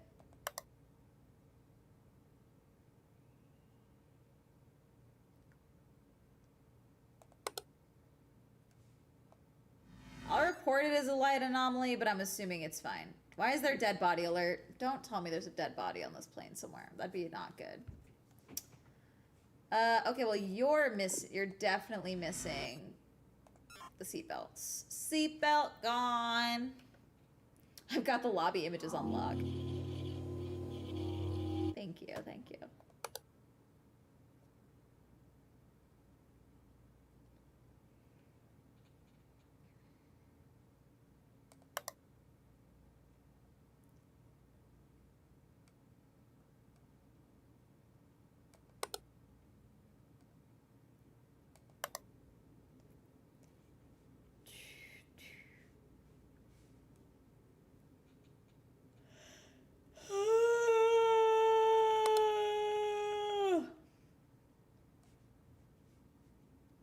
I'll report it as a light anomaly, but I'm assuming it's fine. Why is there a dead body alert? Don't tell me there's a dead body on this plane somewhere. That'd be not good. Okay, well, you're definitely missing the seatbelts. Seatbelt gone. I've got the lobby images on log. Thank you, thank you.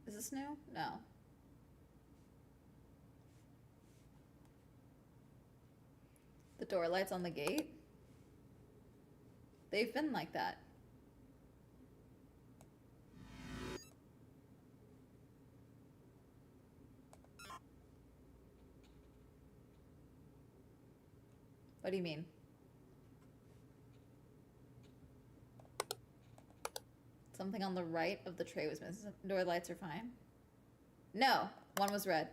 Is this new? No. The door lights on the gate? They've been like that. What do you mean? Something on the right of the tray was missing. Door lights are fine. No, one was red.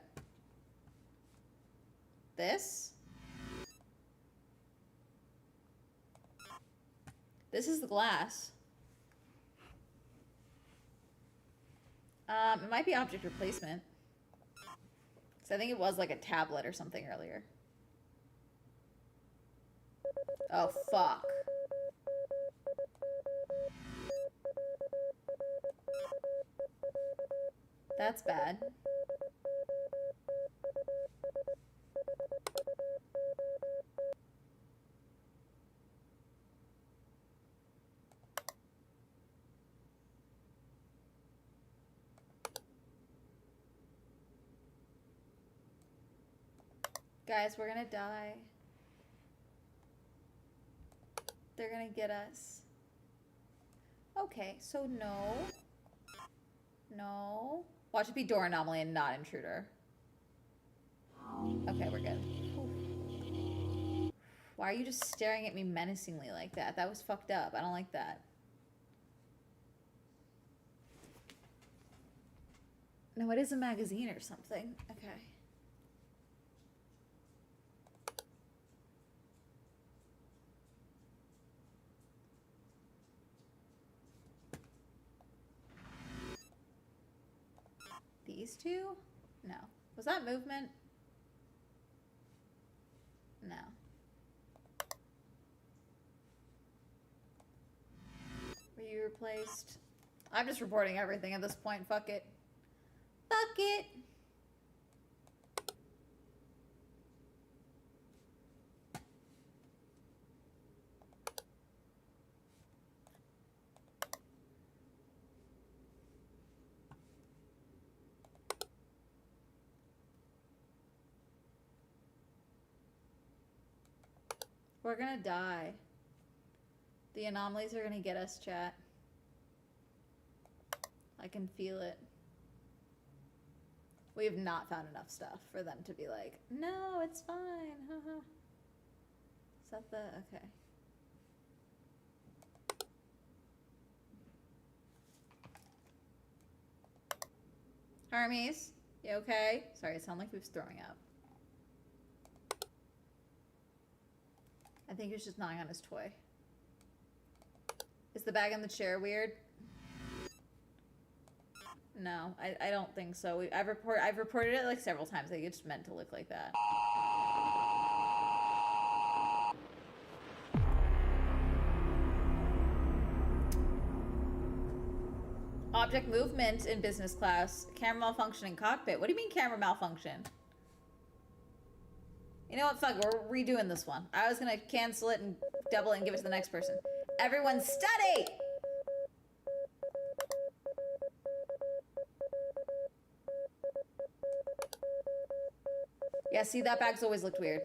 This? This is the glass. It might be object replacement. So I think it was like a tablet or something earlier. Oh, fuck. That's bad. Guys, we're gonna die. They're gonna get us. Okay, so no. No. Watch it be door anomaly and not intruder. Okay, we're good. Why are you just staring at me menacingly like that? That was fucked up. I don't like that. No, it is a magazine or something. Okay. These two? No. Was that movement? No. Were you replaced? I'm just reporting everything at this point. Fuck it. Fuck it. We're gonna die. The anomalies are gonna get us, chat. I can feel it. We have not found enough stuff for them to be like, no, it's fine. Haha. Is that the... okay. Hermes, you okay? Sorry, it sounded like he was throwing up. I think he was just gnawing on his toy. Is the bag on the chair weird? No, I don't think so. I've reported it like several times. Like, it's just meant to look like that. Object movement in business class. Camera malfunction in cockpit. What do you mean camera malfunction? You know what? Fuck, we're redoing this one. I was gonna cancel it and double it and give it to the next person. Everyone study! Yeah, see, that bag's always looked weird.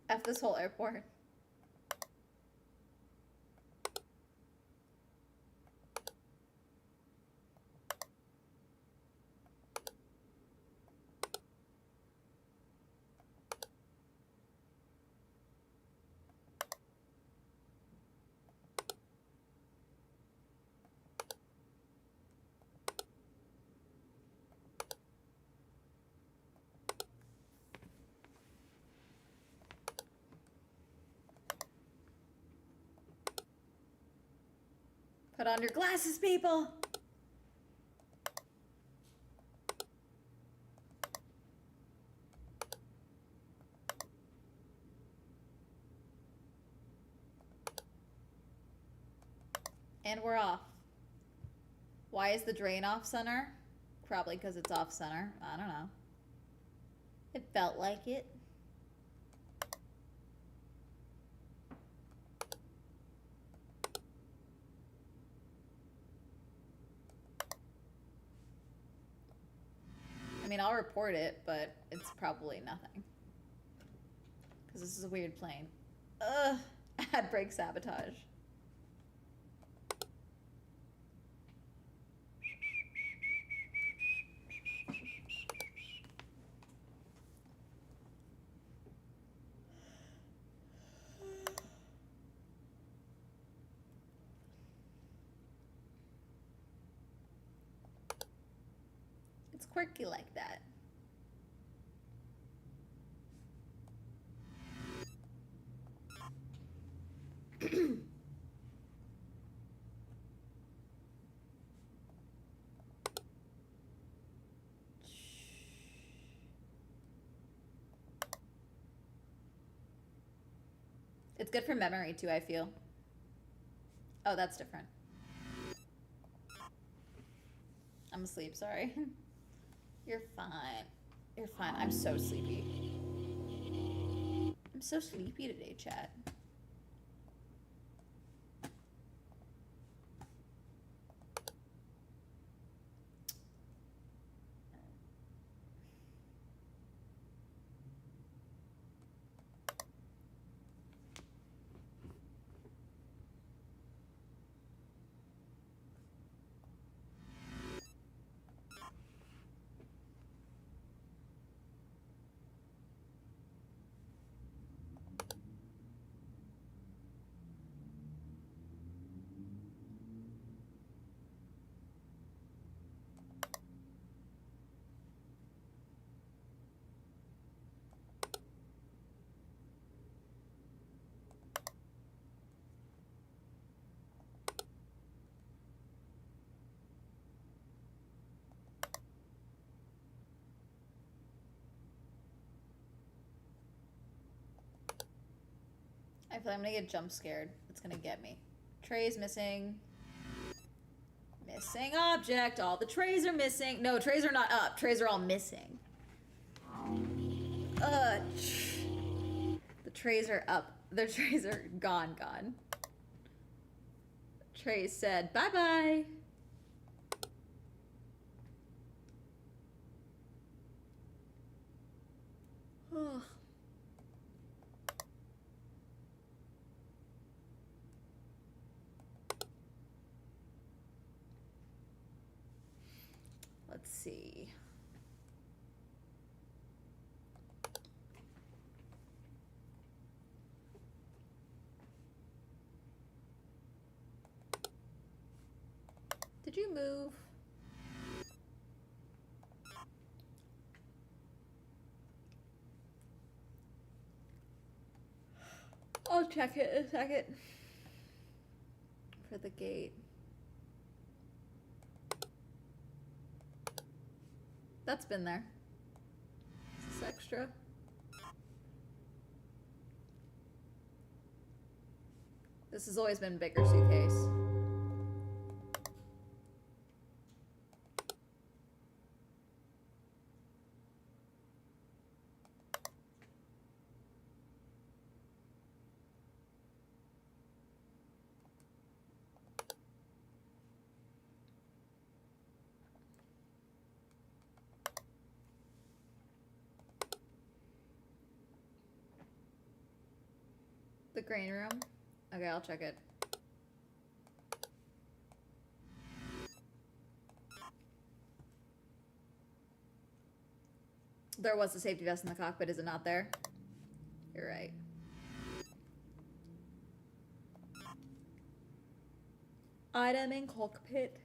F this whole airport. Put on your glasses, people! And we're off. Why is the drain off center? Probably because it's off center. I don't know. It felt like it. I mean, I'll report it, but it's probably nothing. Because this is a weird plane. Ugh. Ad brake sabotage. It's quirky like that. It's good for memory too, I feel. Oh, that's different. I'm asleep, sorry. You're fine. You're fine. I'm so sleepy. I'm so sleepy today, chat. feel like I'm gonna get jump scared. It's gonna get me. Trays missing. Missing object. All the trays are missing. No, trays are not up. Trays are all missing. The trays are up. The trays are gone. Trays said bye-bye. Oh. Let's see. Did you move? I'll check it in a second. For the gate. That's been there. Is this extra? This has always been a bigger suitcase. The grain room? Okay, I'll check it. There was a safety vest in the cockpit, is it not there? You're right. Item in cockpit.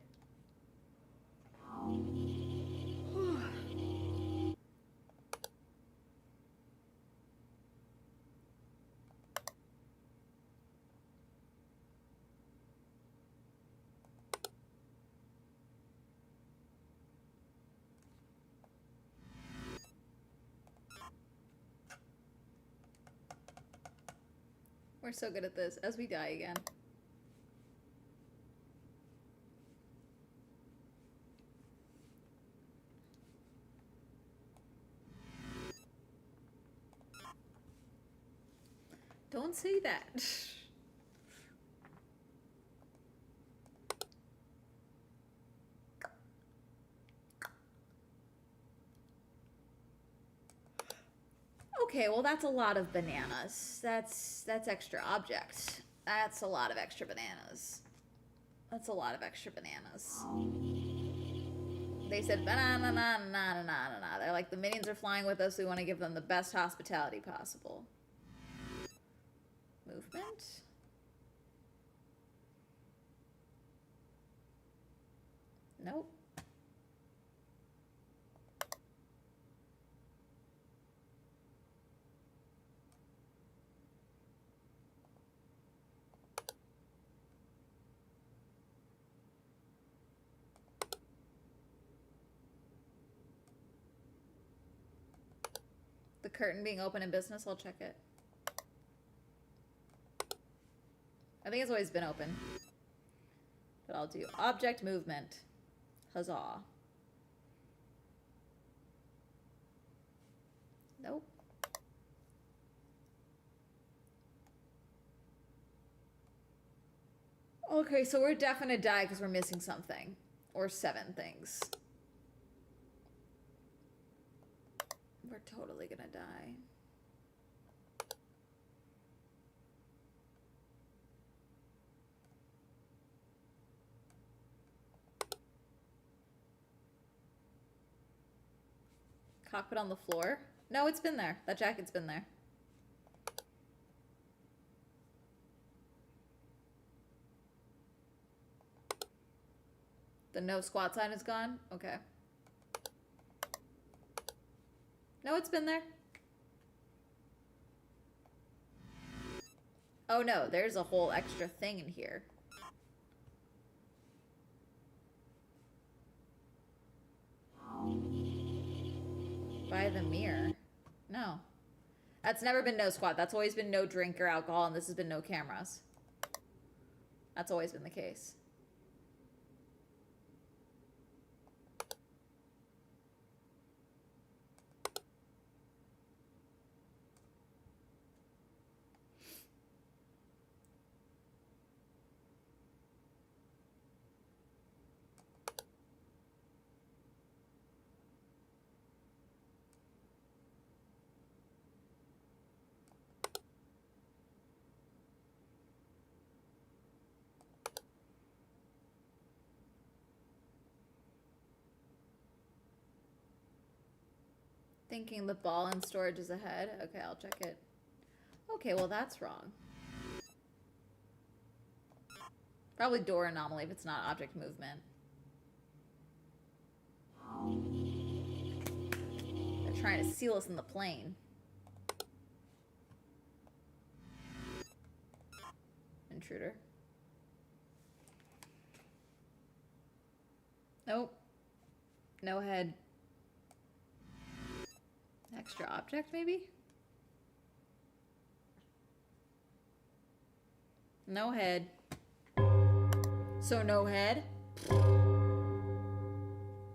We're so good at this. As we die again. Don't say that. Okay, well that's a lot of bananas. That's extra object. That's a lot of extra bananas. That's a lot of extra bananas. They said banana na na na na na na. They're like, the minions are flying with us, we want to give them the best hospitality possible. Movement. Nope. The curtain being open in business, I'll check it. I think it's always been open. But I'll do object movement. Huzzah. Nope. Okay, so we're definitely gonna die because we're missing something. Or 7 things. We're totally gonna die. Cockpit on the floor? No, it's been there. That jacket's been there. The no squat sign is gone? Okay. No, it's been there. Oh no, there's a whole extra thing in here. By the mirror. No. That's never been no squat. That's always been no drink or alcohol, and this has been no cameras. That's always been the case. Thinking the ball in storage is ahead. Okay, I'll check it. Okay, well that's wrong. Probably door anomaly if it's not object movement. They're trying to seal us in the plane. Intruder. Nope. No head. Extra object, maybe? No head. So no head?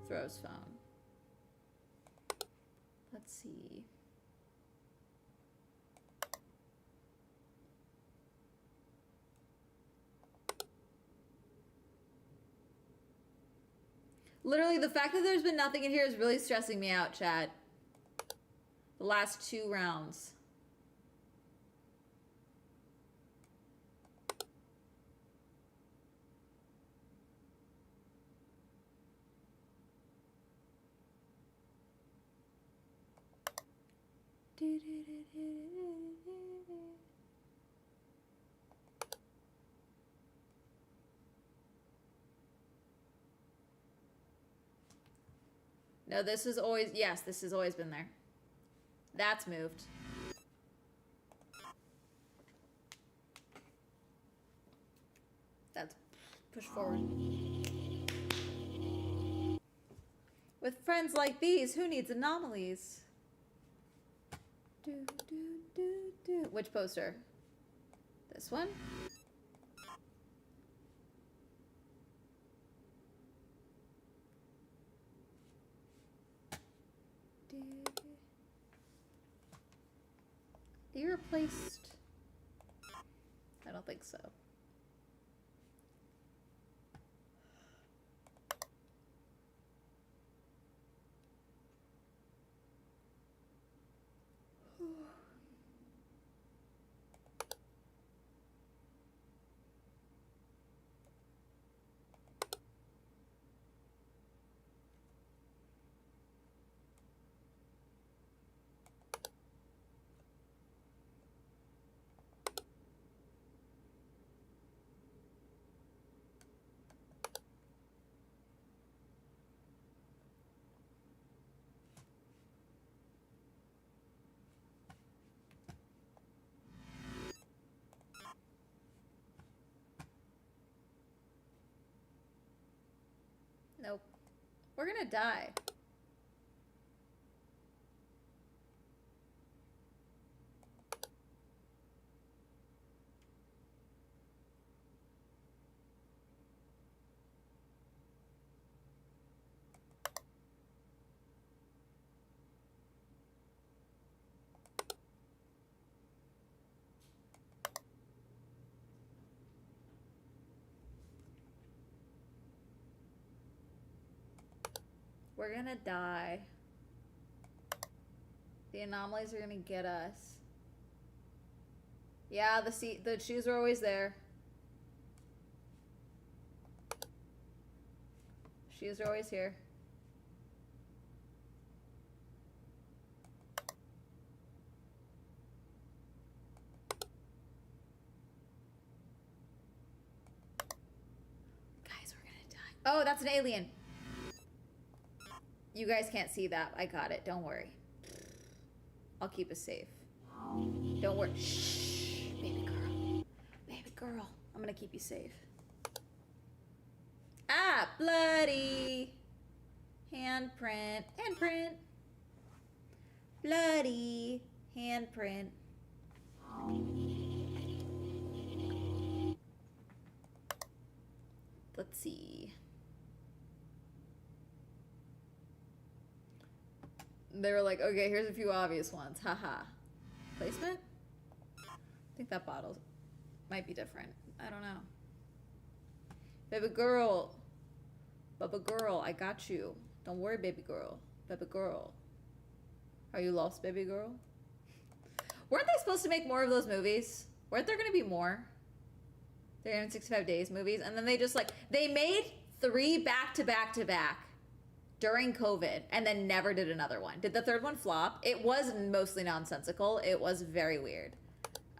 Throws phone. Let's see. Literally, the fact that there's been nothing in here is really stressing me out, chat. The last 2 rounds. No, this is always, yes, this has always been there. That's moved. That's pushed forward. With friends like these, who needs anomalies? Do, do, do, do. Which poster? This one? Are you replaced? I don't think so. Nope. We're gonna die. We're gonna die. The anomalies are gonna get us. Yeah, the shoes are always there. Shoes are always here. Guys, we're gonna die. Oh, that's an alien. You guys can't see that. I got it. Don't worry. I'll keep us safe. Don't worry. Shh, baby girl. Baby girl. I'm gonna keep you safe. Ah, bloody. Handprint. Handprint. Bloody. Handprint. Let's see. They were like, okay, here's a few obvious ones. Haha. Placement? I think that bottle might be different. I don't know. Baby girl. Baby girl, I got you. Don't worry, baby girl. Baby girl. Are you lost, baby girl? Weren't they supposed to make more of those movies? Weren't there going to be more? 365 Days movies? And then they just like, they made 3 back to back to back during COVID and then never did another one. Did the third one flop? It was mostly nonsensical. It was very weird.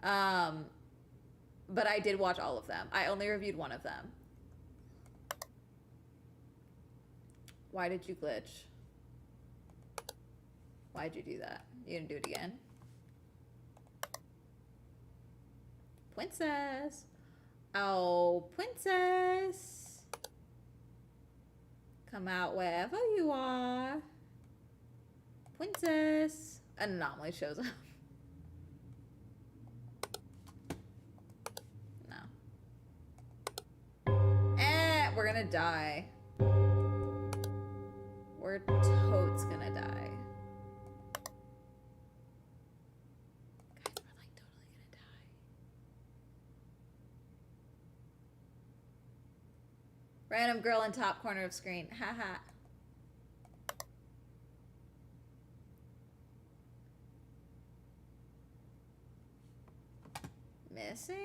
But I did watch all of them. I only reviewed one of them. Why did you glitch? Why'd you do that? You didn't do it again? Princess. Oh, princess. Come out wherever you are. Princess. An anomaly shows up. No. We're gonna die. We're totes gonna die. Guys, we're like totally gonna die. Random girl in top corner of screen. Haha. Missing?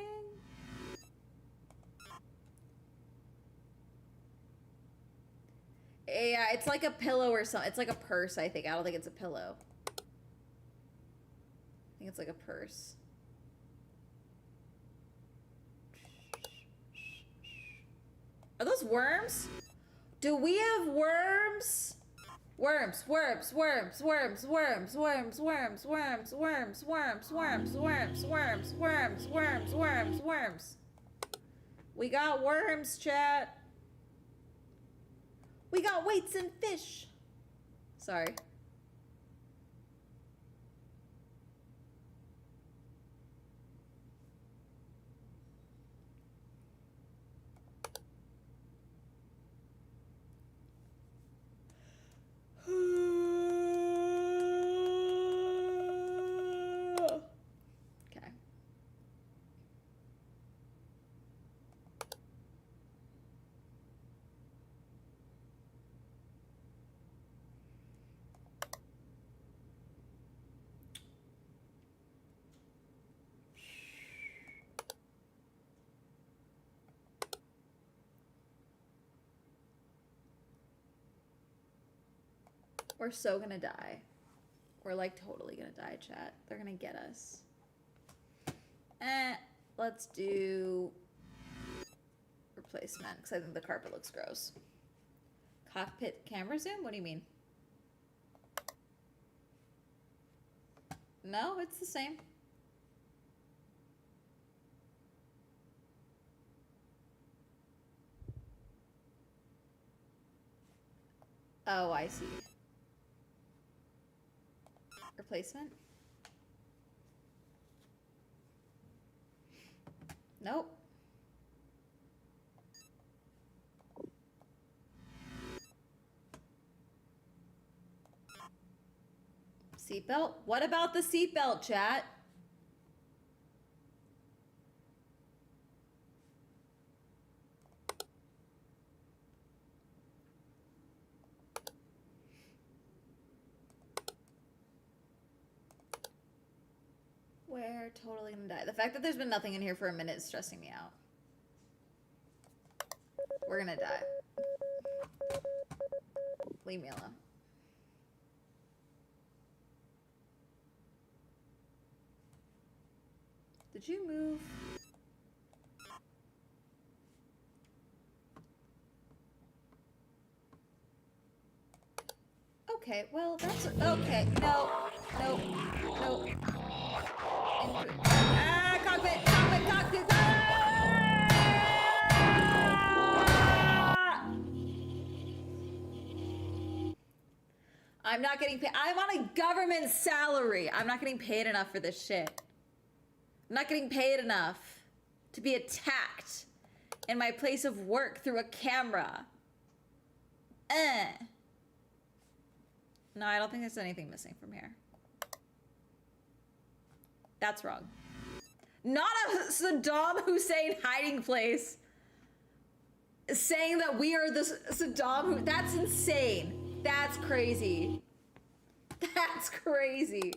Yeah, it's like a pillow or something. It's like a purse, I think. I don't think it's a pillow. I think it's like a purse. Are those worms? Do we have worms? Worms, worms, worms, worms, worms, worms, worms, worms, worms, worms, worms, worms, worms, worms, worms, worms, worms. We got worms, chat. We got weights and fish. Sorry. Okay. We're so gonna die. We're like totally gonna die, chat. They're gonna get us. Let's do replacement because I think the carpet looks gross. Cockpit camera zoom? What do you mean? No, it's the same. Oh, I see. Replacement? Nope. Seatbelt? What about the seatbelt, chat? We're totally gonna die. The fact that there's been nothing in here for a minute is stressing me out. We're gonna die. Leave me alone. Did you move? Okay, well, that's... Okay, no. No. No. Ah, cockpit! Cockpit! Cockpit! Ah! I'm I'm not getting paid. I'm on a government salary. I'm not getting paid enough for this shit. I'm not getting paid enough to be attacked in my place of work through a camera. No, I don't think there's anything missing from here. That's wrong. Not a Saddam Hussein hiding place saying that we are the Saddam Hussein. That's insane. That's crazy. That's crazy.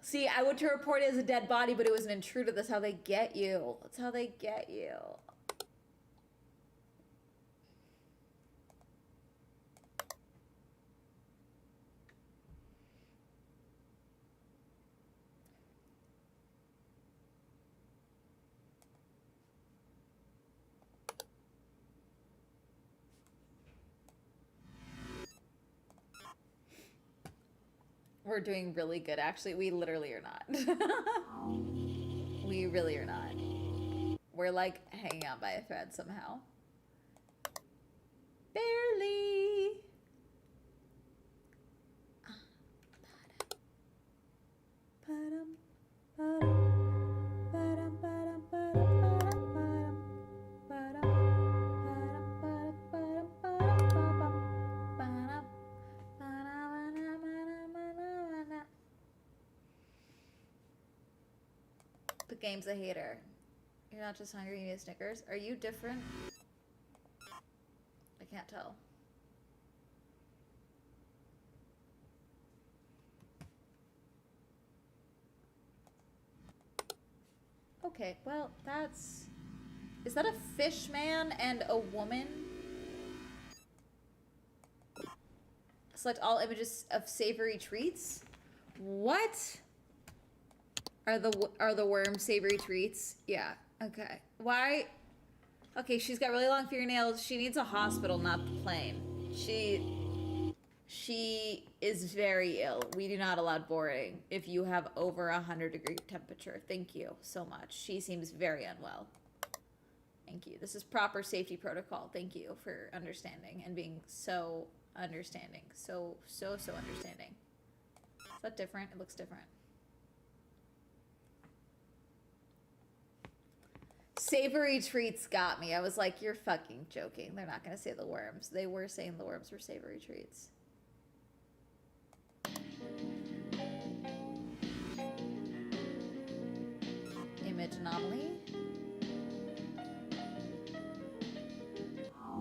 See, I went to report it as a dead body, but it was an intruder. That's how they get you. That's how they get you. We're doing really good, actually. We literally are not. We really are not. We're like hanging out by a thread somehow. Barely. The game's a hater. You're not just hungry, you need Snickers. Are you different? I can't tell. Okay, well, that's... Is that a fish man and a woman? Select all images of savory treats? What? Are the worms savory treats? Yeah, okay. Why? Okay, she's got really long fingernails. She needs a hospital, not the plane. She is very ill. We do not allow boarding if you have over 100-degree temperature. Thank you so much. She seems very unwell. Thank you. This is proper safety protocol. Thank you for understanding and being so understanding. So understanding. Is that different? It looks different. Savory treats got me. I was like, you're fucking joking. They're not gonna say the worms. They were saying the worms were savory treats. Image anomaly.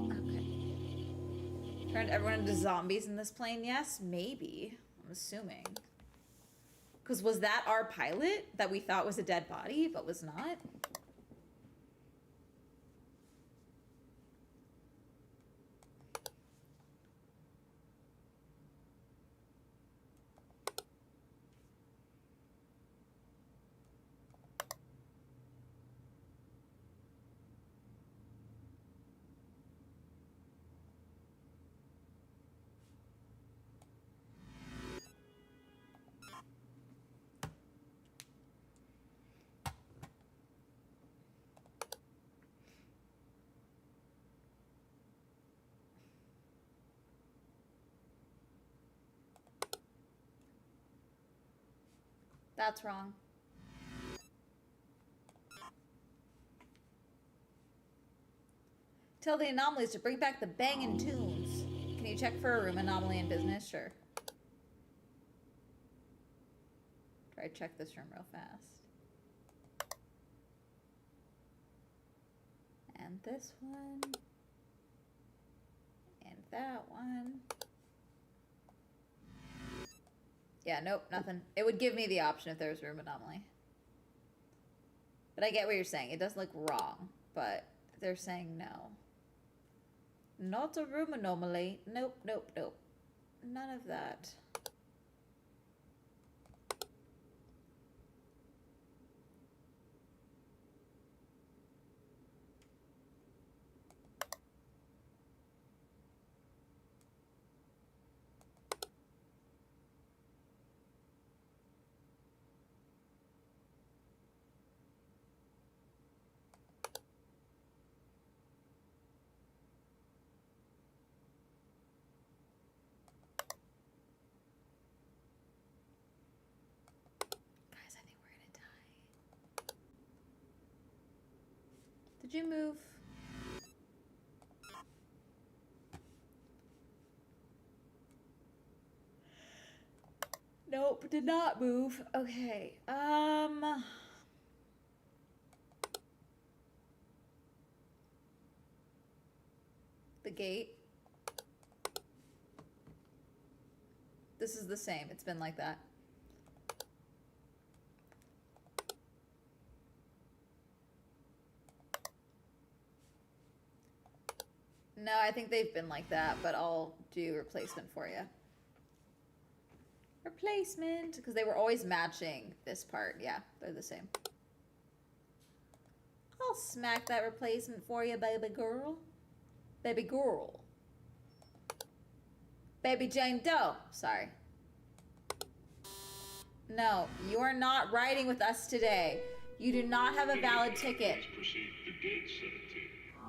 Okay. Turned everyone into zombies in this plane? Yes, maybe. I'm assuming. Because was that our pilot that we thought was a dead body, but was not? That's wrong. Tell the anomalies to bring back the bangin' tunes. Can you check for a room anomaly in business? Sure. Try to check this room real fast. And this one. And that one. Yeah, nope, nothing. It would give me the option if there was room anomaly. But I get what you're saying. It does look wrong, but they're saying no. Not a room anomaly. Nope, nope, nope. None of that. Did you move? Nope, did not move. Okay. The gate. This is the same. It's been like that. No, I think they've been like that, but I'll do replacement for you. Replacement, because they were always matching this part. Yeah, they're the same. I'll smack that replacement for you, baby girl. Baby girl. Baby Jane Doe. Sorry. No, you are not riding with us today. You do not have a valid ticket.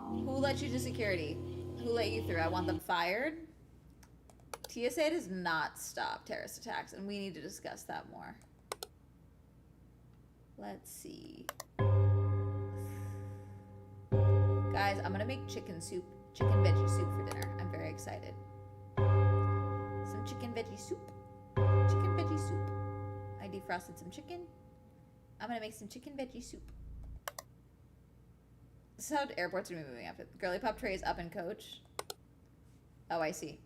Who let you to security? Who let you through? I want them fired. TSA does not stop terrorist attacks, and we need to discuss that more. Let's see. Guys, I'm gonna make chicken soup, chicken veggie soup for dinner. I'm very excited. Some chicken veggie soup. Chicken veggie soup. I defrosted some chicken. I'm gonna make some chicken veggie soup. This is how airports are moving up. Girly pop tray is up in coach. Oh, I see.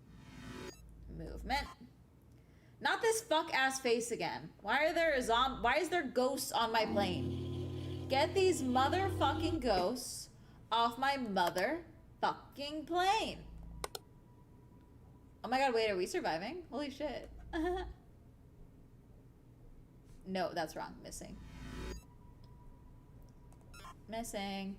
Movement. Not this fuck ass face again. Why are there why is there ghosts on my plane? Get these motherfucking ghosts off my motherfucking plane. Oh my god, wait, are we surviving? Holy shit. No, that's wrong. Missing. Missing.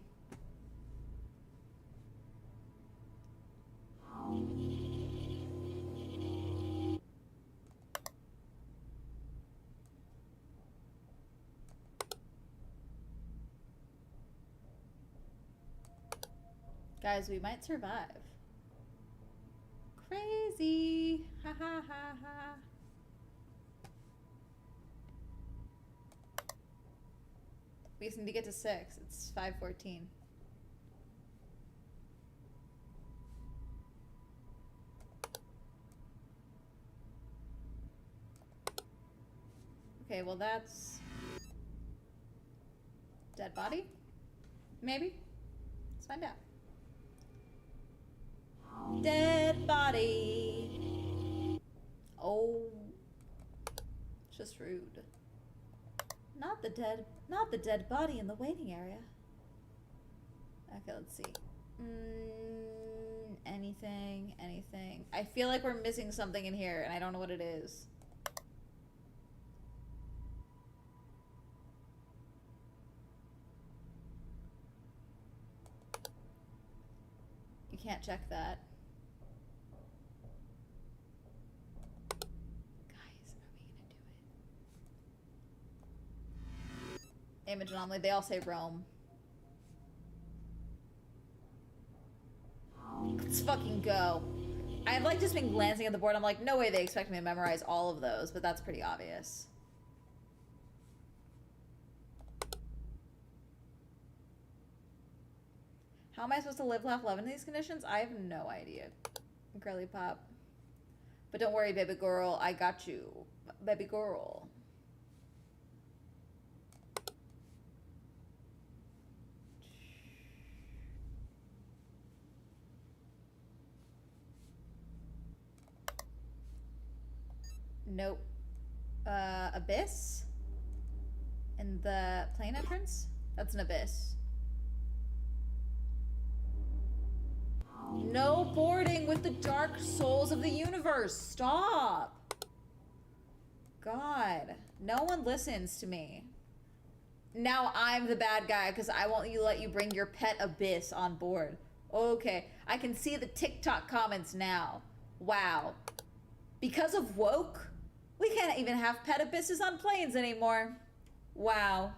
Guys, we might survive. Crazy. Ha ha ha ha. We just need to get to 6. It's 5:14. Okay, well that's dead body? Maybe? Let's find out. Dead body. Oh. Just rude. Not the dead body in the waiting area. Okay, let's see. Anything. I feel like we're missing something in here and I don't know what it is. You can't check that. Guys, are we gonna do it? Image anomaly, they all say Rome. Let's fucking go. I've like just been glancing at the board. I'm like, no way they expect me to memorize all of those, but that's pretty obvious. How am I supposed to live, laugh, love in these conditions? I have no idea. Girly pop. But don't worry, baby girl. I got you. Baby girl. Nope. Abyss? In the plane entrance? That's an abyss. No boarding with the dark souls of the universe. Stop. God. No one listens to me. Now I'm the bad guy because I won't let you bring your pet abyss on board. Okay. I can see the TikTok comments now. Wow. Because of woke, we can't even have pet abysses on planes anymore. Wow.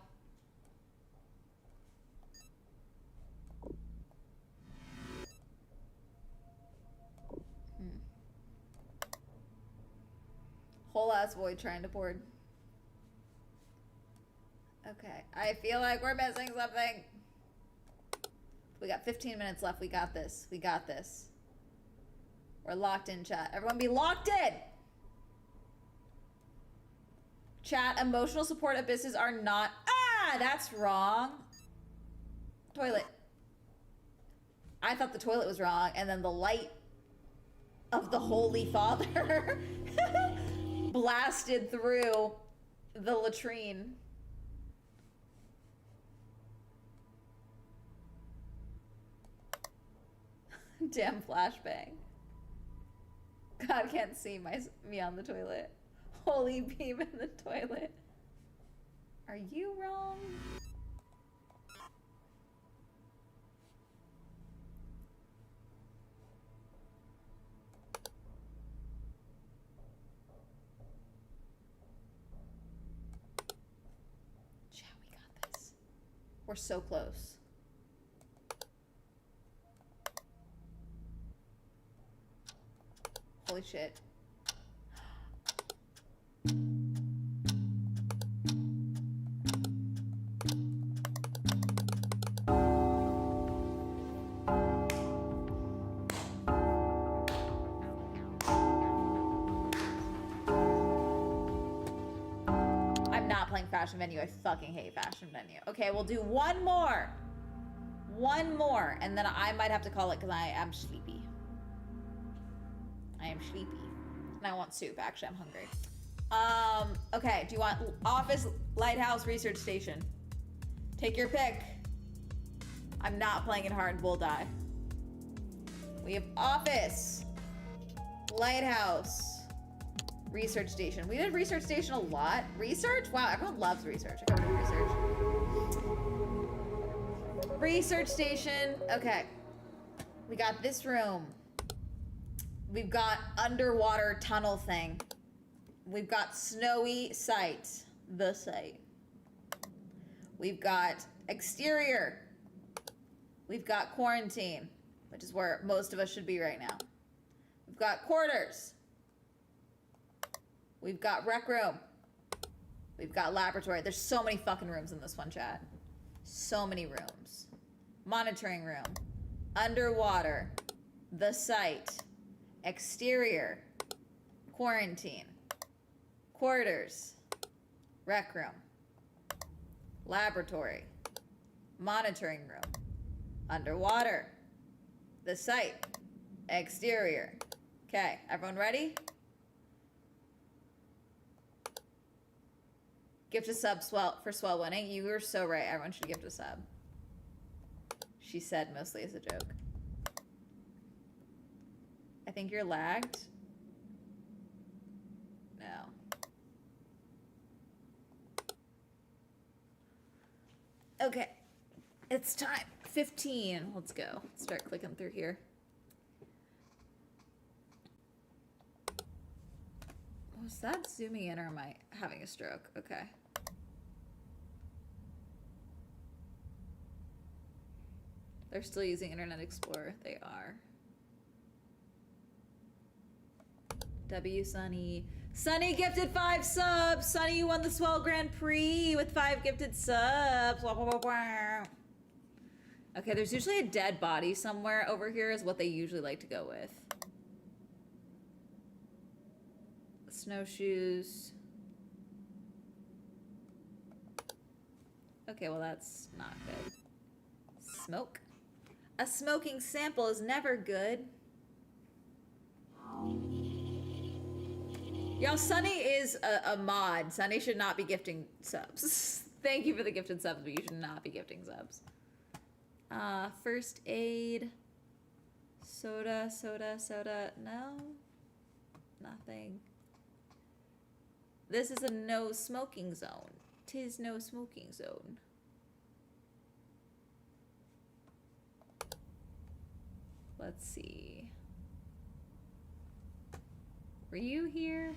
Whole ass void trying to board. Okay, I feel like we're missing something. We got 15 minutes left. We got this. We got this. We're locked in, chat. Everyone be locked in! Chat, emotional support abysses are not... Ah, that's wrong. Toilet. I thought the toilet was wrong, and then the light of the Holy Father blasted through the latrine. Damn flashbang. God can't see me on the toilet. Holy beam in the toilet. Are you wrong? Chat, we got this. We're so close. Holy shit. I'm not playing Fashion Venue. I fucking hate Fashion Venue. Okay, we'll do one more. One more, and then I might have to call it because I am sleepy. I am sleepy. And I want soup. Actually, I'm hungry. Okay, do you want office, lighthouse, research station? Take your pick. I'm not playing it hard. We'll die. We have office, lighthouse, research station. We did research station a lot. Research? Wow, everyone loves research. I go to research. Research station. Okay. We got this room. We've got underwater tunnel thing. We've got snowy site. The site. We've got exterior. We've got quarantine, which is where most of us should be right now. We've got quarters. We've got rec room. We've got laboratory. There's so many fucking rooms in this one, chat. So many rooms. Monitoring room. Underwater. The site. Exterior. Quarantine. Quarters. Rec room. Laboratory. Monitoring room. Underwater. The site. Exterior. Okay, everyone ready? Gift a sub for swell winning. You were so right. Everyone should gift a sub. She said mostly as a joke. I think you're lagged. No. Okay. It's time. 15. Let's go. Let's start clicking through here. Was that zooming in or am I having a stroke? Okay. They're still using Internet Explorer. They are. W Sunny. Sunny gifted 5 subs. Sunny, you won the Swell Grand Prix with 5 gifted subs. Wah, wah, wah, wah. Okay, there's usually a dead body somewhere over here is what they usually like to go with. Snowshoes. Okay, well that's not good. Smoke. A smoking sample is never good. Y'all, Sunny is a mod. Sunny should not be gifting subs. Thank you for the gifted subs, but you should not be gifting subs. First aid. Soda. No. Nothing. This is a no smoking zone. 'Tis no smoking zone. Let's see. Were you here?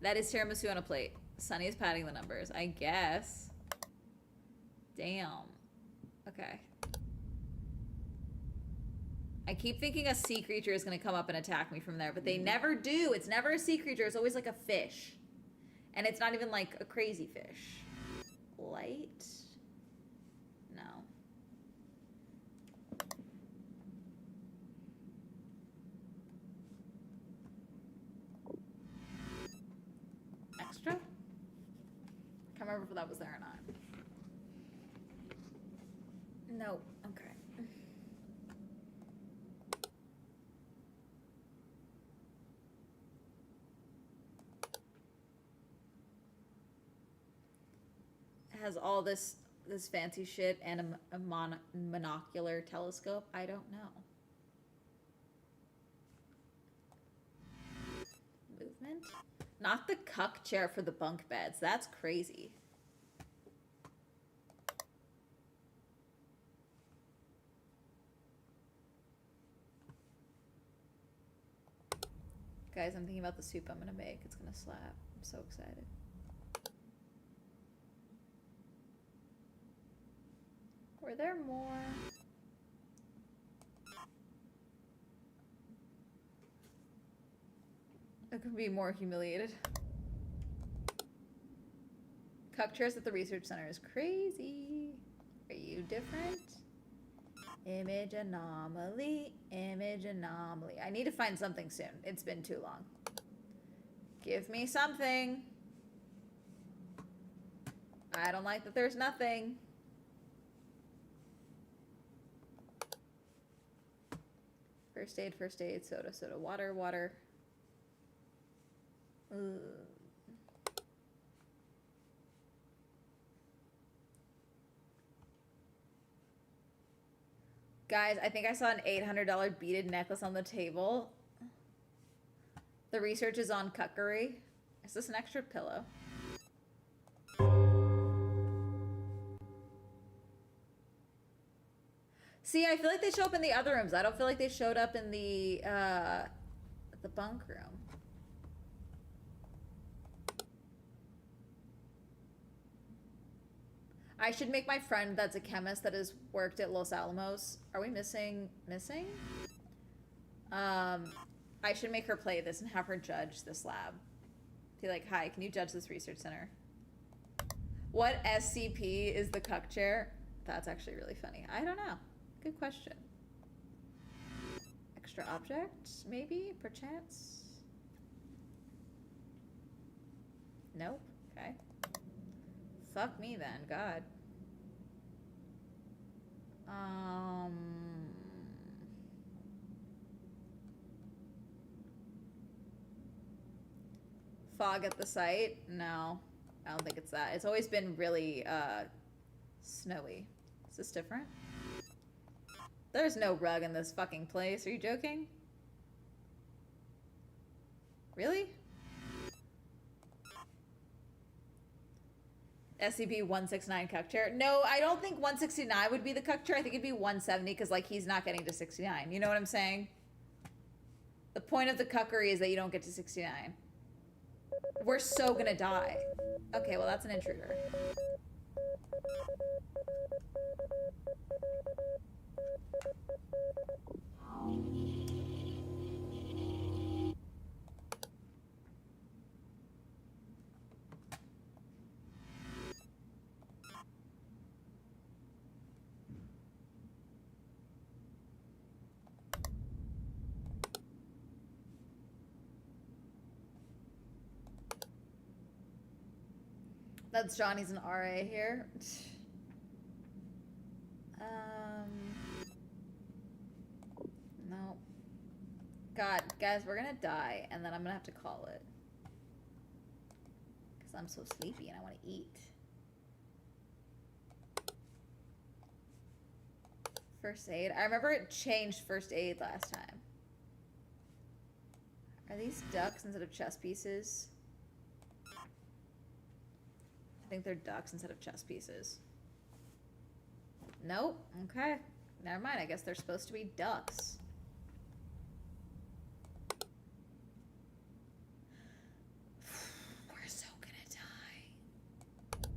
That is tiramisu on a plate. Sunny is padding the numbers, I guess. Damn. Okay. I keep thinking a sea creature is gonna come up and attack me from there, but they never do. It's never a sea creature. It's always like a fish. And it's not even like a crazy fish. Light. extra? Can't remember if that was there or not. Nope. Okay. It has all this fancy shit and a monocular telescope. I don't know. Movement? Not the cuck chair for the bunk beds. That's crazy. Guys, I'm thinking about the soup I'm gonna make. It's gonna slap. I'm so excited. Were there more? I could be more humiliated. Cuck chairs at the research center is crazy. Are you different? Image anomaly, image anomaly. I need to find something soon. It's been too long. Give me something. I don't like that there's nothing. First aid, soda, water, water. Ugh. Guys, I think I saw an $800 beaded necklace on the table. The research is on cuckery. Is this an extra pillow? See, I feel like they show up in the other rooms. I don't feel like they showed up in the bunk room. I should make my friend that's a chemist that has worked at Los Alamos. Are we missing? I should make her play this and have her judge this lab. Be like, hi, can you judge this research center? What SCP is the cuck chair? That's actually really funny. I don't know. Good question. Extra object, maybe, perchance? Nope. Okay. Fuck me then, God. Fog at the site? No, I don't think it's that. It's always been really snowy. Is this different? There's no rug in this fucking place. Are you joking? Really? SCP-169 cuck chair. No, I don't think 169 would be the cuck chair. I think it'd be 170 because, like, he's not getting to 69. You know what I'm saying? The point of the cuckery is that you don't get to 69. We're so gonna die. Okay, well, that's an intruder. That's Johnny's an RA here. No. God, guys, we're gonna die, and then I'm gonna have to call it. Because I'm so sleepy and I want to eat. First aid. I remember it changed first aid last time. Are these ducks instead of chess pieces? I think they're ducks instead of chess pieces. Nope. Okay. Never mind. I guess they're supposed to be ducks. We're so gonna die.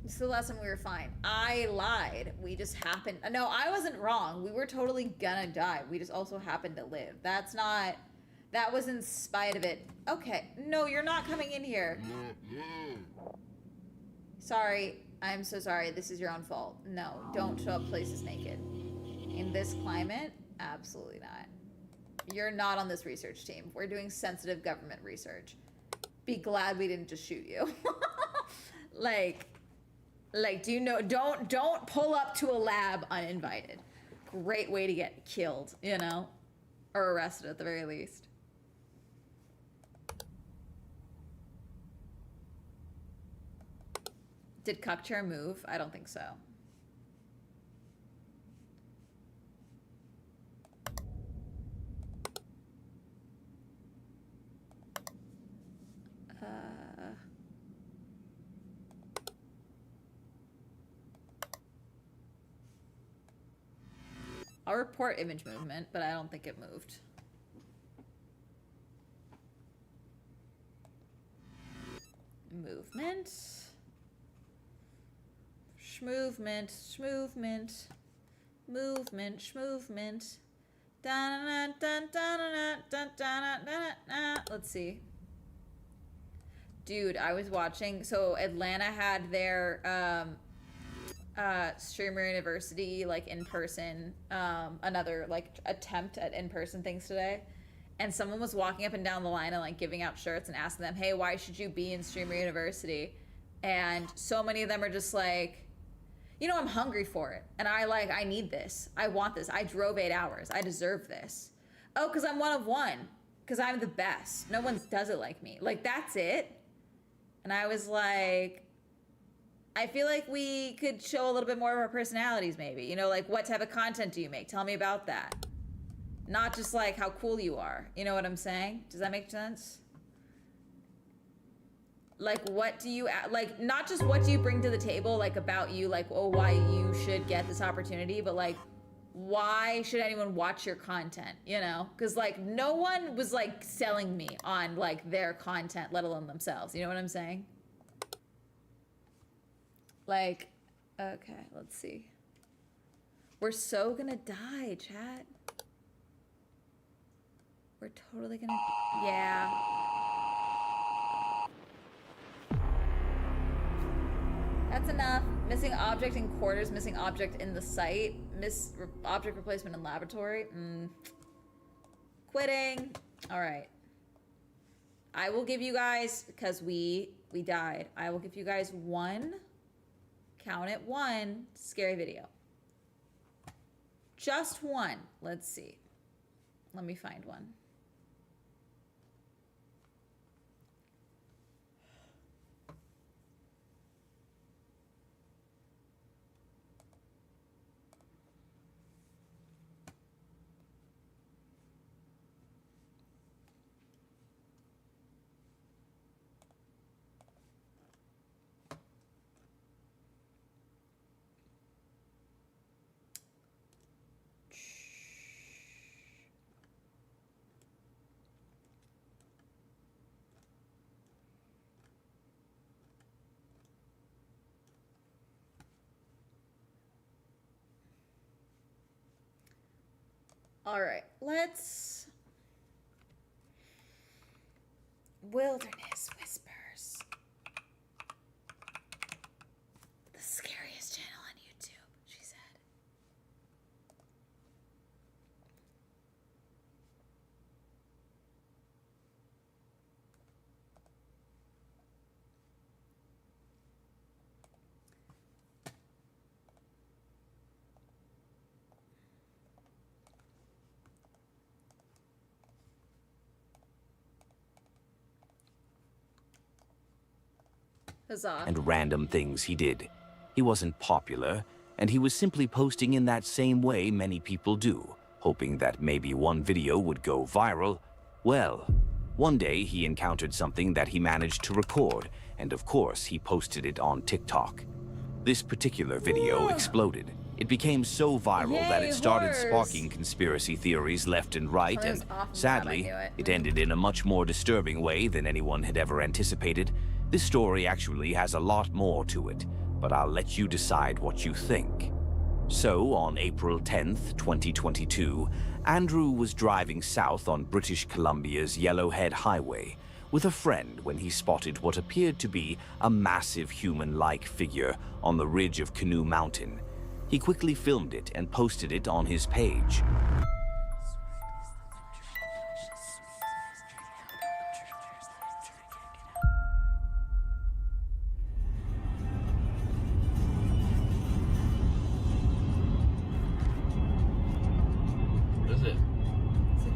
This is the last time we were fine. I lied. We just happened. No, I wasn't wrong. We were totally gonna die. We just also happened to live. That's not... That was in spite of it. Okay. No, you're not coming in here. Sorry, I'm so sorry. This is your own fault. No, don't show up places naked. In this climate, absolutely not. You're not on this research team. We're doing sensitive government research. be glad we didn't just shoot you. like, do you know, don't pull up to a lab uninvited. Great way to get killed, you know? Or arrested at the very least. Did Cuckchair move? I don't think so. I'll report image movement, but I don't think it moved. Movement. Schmovement. Schmovement. Movement. Schmovement. Let's see. Dude, I was watching. So Atlanta had their Streamer University like in person, another like attempt at in-person things today, and someone was walking up and down the line and like giving out shirts and asking them, hey, why should you be in Streamer University? And so many of them are just like, you know, I'm hungry for it, and I need this, I want this, I drove 8 hours, I deserve this. Oh, because I'm one of one, because I'm the best, no one does it like me, like that's it. And I was like, I feel like we could show a little bit more of our personalities, maybe. You know, like, what type of content do you make? Tell me about that. Not just, like, how cool you are. You know what I'm saying? Does that make sense? Like, what do you, like, not just what do you bring to the table, like, about you, like, oh, why you should get this opportunity, but, like, why should anyone watch your content, you know? Because, like, no one was, like, selling me on, like, their content, let alone themselves. You know what I'm saying? Like, okay, let's see. We're so gonna die, chat. We're totally gonna, yeah. That's enough. Missing object in quarters, missing object in the site, object replacement in laboratory. Quitting. All right. I will give you guys, because we died, I will give you guys one, count it, one scary video. Just one. Let's see. Let me find one. All right, let's... Wilderness Whispers. The scariest channel on YouTube, she said. Huzzah. And random things he did. He wasn't popular, and he was simply posting in that same way many people do, hoping that maybe one video would go viral. Well, one day he encountered something that he managed to record, and of course he posted it on TikTok. This particular video exploded. It became so viral that it started sparking conspiracy theories left and right, and sadly, it ended in a much more disturbing way than anyone had ever anticipated. This story actually has a lot more to it, but I'll let you decide what you think. So, on April 10th, 2022, Andrew was driving south on British Columbia's Yellowhead Highway with a friend when he spotted what appeared to be a massive human-like figure on the ridge of Canoe Mountain. He quickly filmed it and posted it on his page.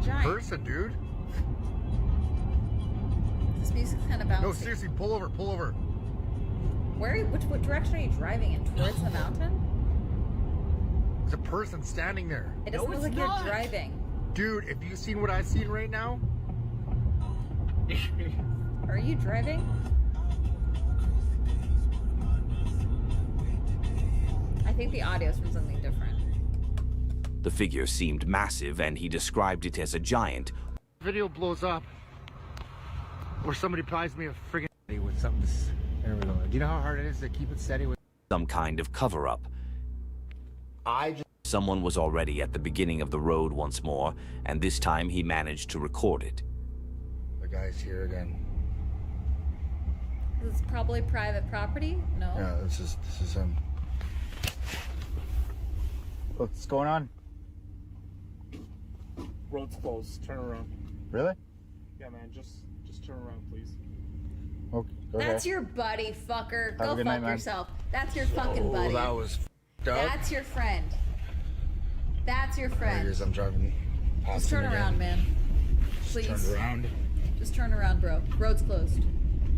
giant. Person, dude. This music's kind of bouncy. No, seriously, pull over, pull over. What direction are you driving in? Towards the mountain? There's a person standing there. It doesn't look like you're driving. Dude, if you seen what I've seen right now? Are you driving? I think the audio's from something different. The figure seemed massive, and he described it as a giant. Video blows up, or somebody buys me a friggin' with something. There we go. Do you know how hard it is to keep it steady with Some kind of cover-up. Someone was already at the beginning of the road once more, and this time he managed to record it. The guy's here again. This is probably private property? No. Yeah, this is him. What's going on? Road's closed. Turn around. Really? Yeah, man. Just turn around, please. Okay. That's your buddy, fucker. Have a Go good fuck night, man. yourself. That's your fucking buddy. That was f***ed up. That's your friend. That's your There he friend. is. I'm driving past Just turn him again. around, man. Please. Turned around. Just turn around, bro. Road's closed.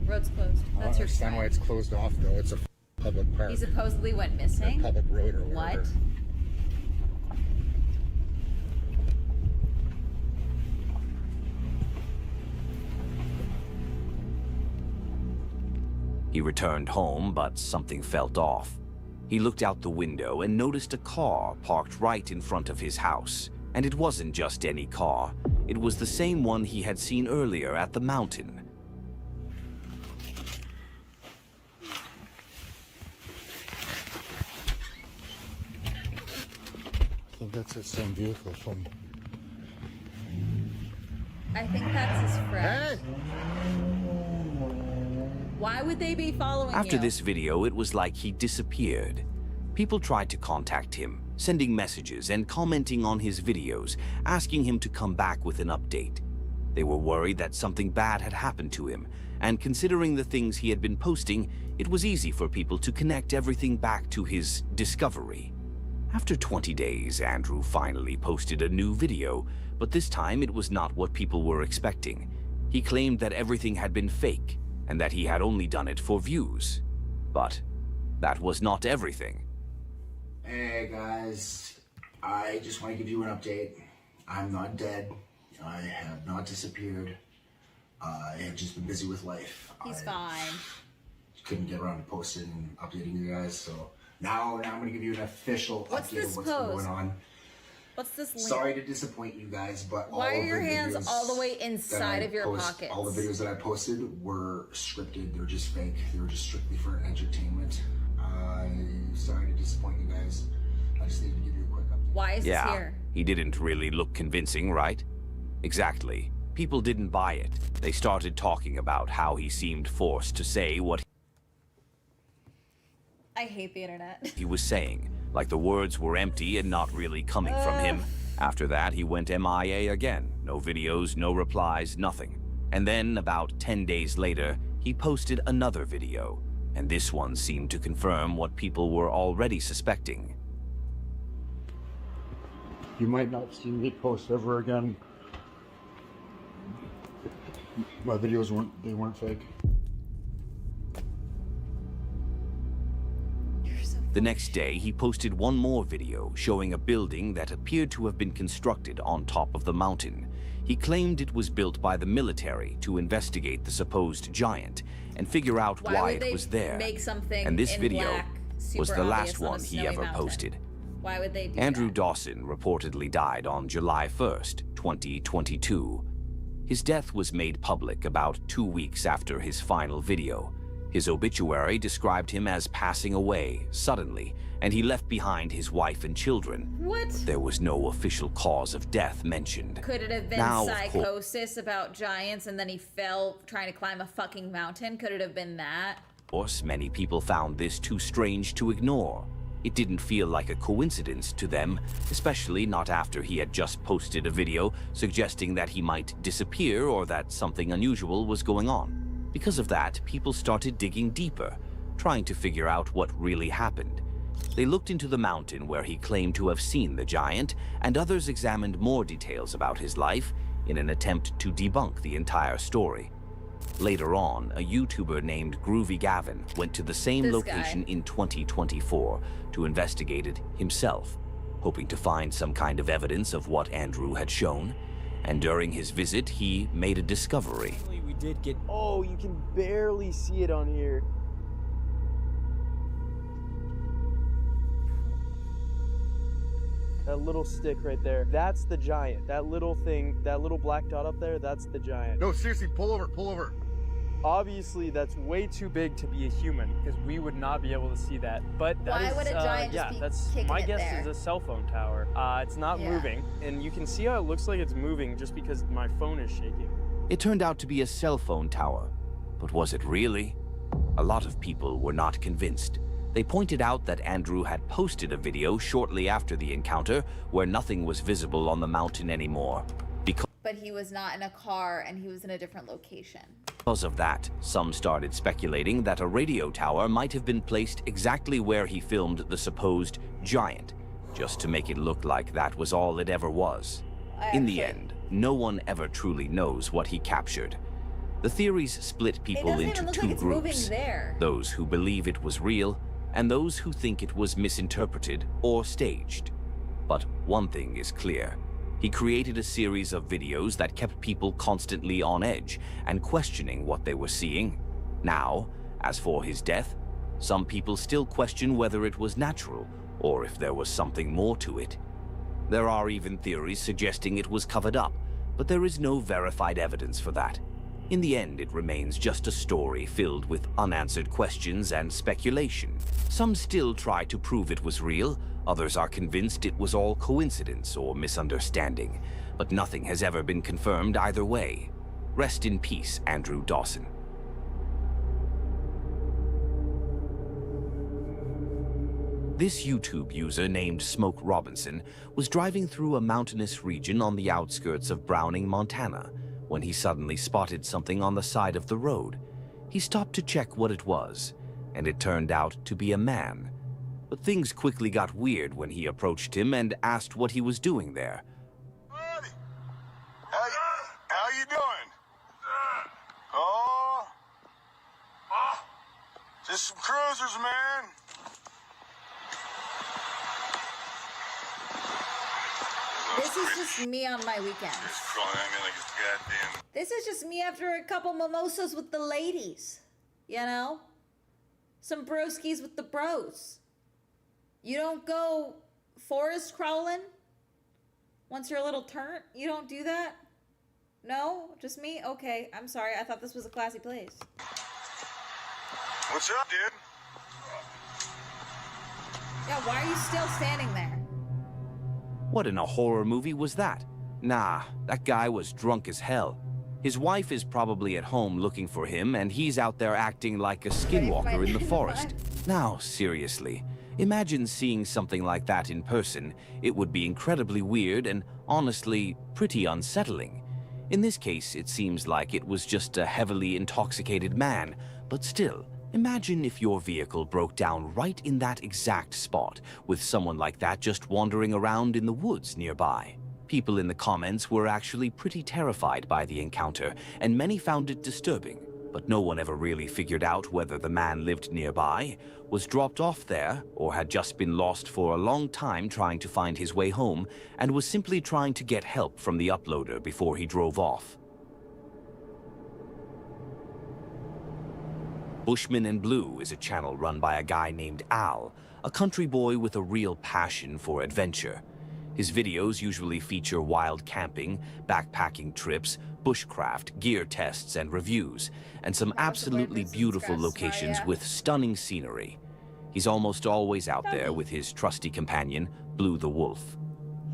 Road's closed. I don't That's your understand why friend. it's closed off though. It's a public park. He supposedly went missing. Public road or What? whatever. He returned home, but something felt off. He looked out the window and noticed a car parked right in front of his house. And it wasn't just any car. It was the same one he had seen earlier at the mountain. I think that's the same vehicle from. I think that's his friend. Hey! Why would they be following you? After this video, it was like he disappeared. People tried to contact him, sending messages and commenting on his videos, asking him to come back with an update. They were worried that something bad had happened to him, and considering the things he had been posting, it was easy for people to connect everything back to his discovery. After 20 days, Andrew finally posted a new video, but this time it was not what people were expecting. He claimed that everything had been fake, and that he had only done it for views. But that was not everything. Hey guys, I just want to give you an update. I'm not dead. I have not disappeared. I have just been busy with life. He's I fine. couldn't get around to posting and updating you guys, so now I'm going to give you an official What's update this of what's pose? going on. What's this link? Sorry to disappoint you guys, but Why all are of your the hands videos all the way that inside I of your pockets? All the videos that I posted were scripted. They're just fake. They were just strictly for entertainment. I'm sorry to disappoint you guys. I just needed to give you a quick update. Why is this Yeah, here? he didn't really look convincing, right? Exactly. People didn't buy it. They started talking about how he seemed forced to say what I hate the internet. he was saying, like the words were empty and not really coming from him. After that, he went MIA again. No videos, no replies, nothing. And then, about 10 days later, he posted another video, and this one seemed to confirm what people were already suspecting. You might not see me post ever again. My videos weren't fake. The next day, he posted one more video showing a building that appeared to have been constructed on top of the mountain. He claimed it was built by the military to investigate the supposed giant and figure out why would it they was there. make something And this in video black was super the obvious last on a one he snowy ever mountain? posted. Why would they do Andrew that? Dawson reportedly died on July 1st, 2022. His death was made public about 2 weeks after his final video. His obituary described him as passing away suddenly, and he left behind his wife and children. What? There was no official cause of death mentioned. Could it have been Now, of course- psychosis about giants and then he fell trying to climb a fucking mountain? Could it have been that? Of course, many people found this too strange to ignore. It didn't feel like a coincidence to them, especially not after he had just posted a video suggesting that he might disappear or that something unusual was going on. Because of that, people started digging deeper, trying to figure out what really happened. They looked into the mountain where he claimed to have seen the giant, and others examined more details about his life in an attempt to debunk the entire story. Later on, a YouTuber named Groovy Gavin went to the same This location guy. in 2024 to investigate it himself, hoping to find some kind of evidence of what Andrew had shown. And during his visit, he made a discovery. We did get. Oh, you can barely see it on here. That little stick right there, that's the giant. That little thing, that little black dot up there, that's the giant. No, seriously, pull over, pull over. Obviously, that's way too big to be a human, because we would not be able to see that. But that Why is, would a giant just yeah, be that's kicking my it guess there? is a cell phone tower. It's not Yeah. moving, and you can see how it looks like it's moving just because my phone is shaking. It turned out to be a cell phone tower. But was it really? A lot of people were not convinced. They pointed out that Andrew had posted a video shortly after the encounter where nothing was visible on the mountain anymore. But he was not in a car and he was in a different location. Because of that, some started speculating that a radio tower might have been placed exactly where he filmed the supposed giant, just to make it look like that was all it ever was. In the end, no one ever truly knows what he captured. The theories split people doesn't into even look two like it's moving groups. there. Those who believe it was real, and those who think it was misinterpreted or staged. But one thing is clear. He created a series of videos that kept people constantly on edge and questioning what they were seeing. Now, as for his death, some people still question whether it was natural or if there was something more to it. There are even theories suggesting it was covered up, but there is no verified evidence for that. In the end, it remains just a story filled with unanswered questions and speculation. Some still try to prove it was real, others are convinced it was all coincidence or misunderstanding, but nothing has ever been confirmed either way. Rest in peace, Andrew Dawson. This YouTube user named Smoke Robinson was driving through a mountainous region on the outskirts of Browning, Montana, when he suddenly spotted something on the side of the road. He stopped to check what it was, and it turned out to be a man. But things quickly got weird when he approached him and asked what he was doing there. Buddy, how you doing? Oh, just some cruisers, man. This is just me on my weekends. This is just me after a couple mimosas with the ladies. You know? Some broskies with the bros. You don't go forest crawling once you're a little turnt? You don't do that? No? Just me? Okay, I'm sorry. I thought this was a classy place. What's up, dude? Yeah, why are you still standing there? What in a horror movie was that? Nah, that guy was drunk as hell. His wife is probably at home looking for him, and he's out there acting like a skinwalker in the forest. Now, seriously, imagine seeing something like that in person. It would be incredibly weird and, honestly, pretty unsettling. In this case, it seems like it was just a heavily intoxicated man, but still, imagine if your vehicle broke down right in that exact spot, with someone like that just wandering around in the woods nearby. People in the comments were actually pretty terrified by the encounter, and many found it disturbing. But no one ever really figured out whether the man lived nearby, was dropped off there, or had just been lost for a long time trying to find his way home, and was simply trying to get help from the uploader before he drove off. Bushman and Blue is a channel run by a guy named Al, a country boy with a real passion for adventure. His videos usually feature wild camping, backpacking trips, bushcraft, gear tests, and reviews, and some absolutely beautiful locations with stunning scenery. He's almost always out there with his trusty companion, Blue the Wolf.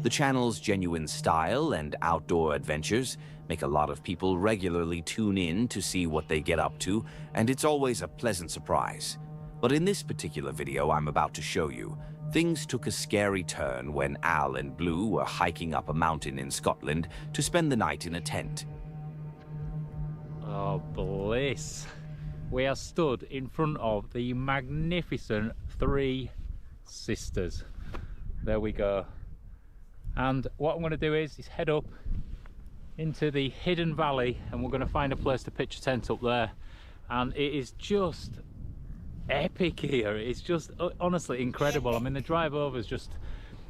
The channel's genuine style and outdoor adventures make a lot of people regularly tune in to see what they get up to, and it's always a pleasant surprise. But in this particular video I'm about to show you, things took a scary turn when Al and Blue were hiking up a mountain in Scotland to spend the night in a tent. Oh, bliss. We are stood in front of the magnificent 3 sisters. There we go. And what I'm going to do is head up into the hidden valley, and we're going to find a place to pitch a tent up there. And it is just epic here. It's just honestly incredible. I mean, the drive over just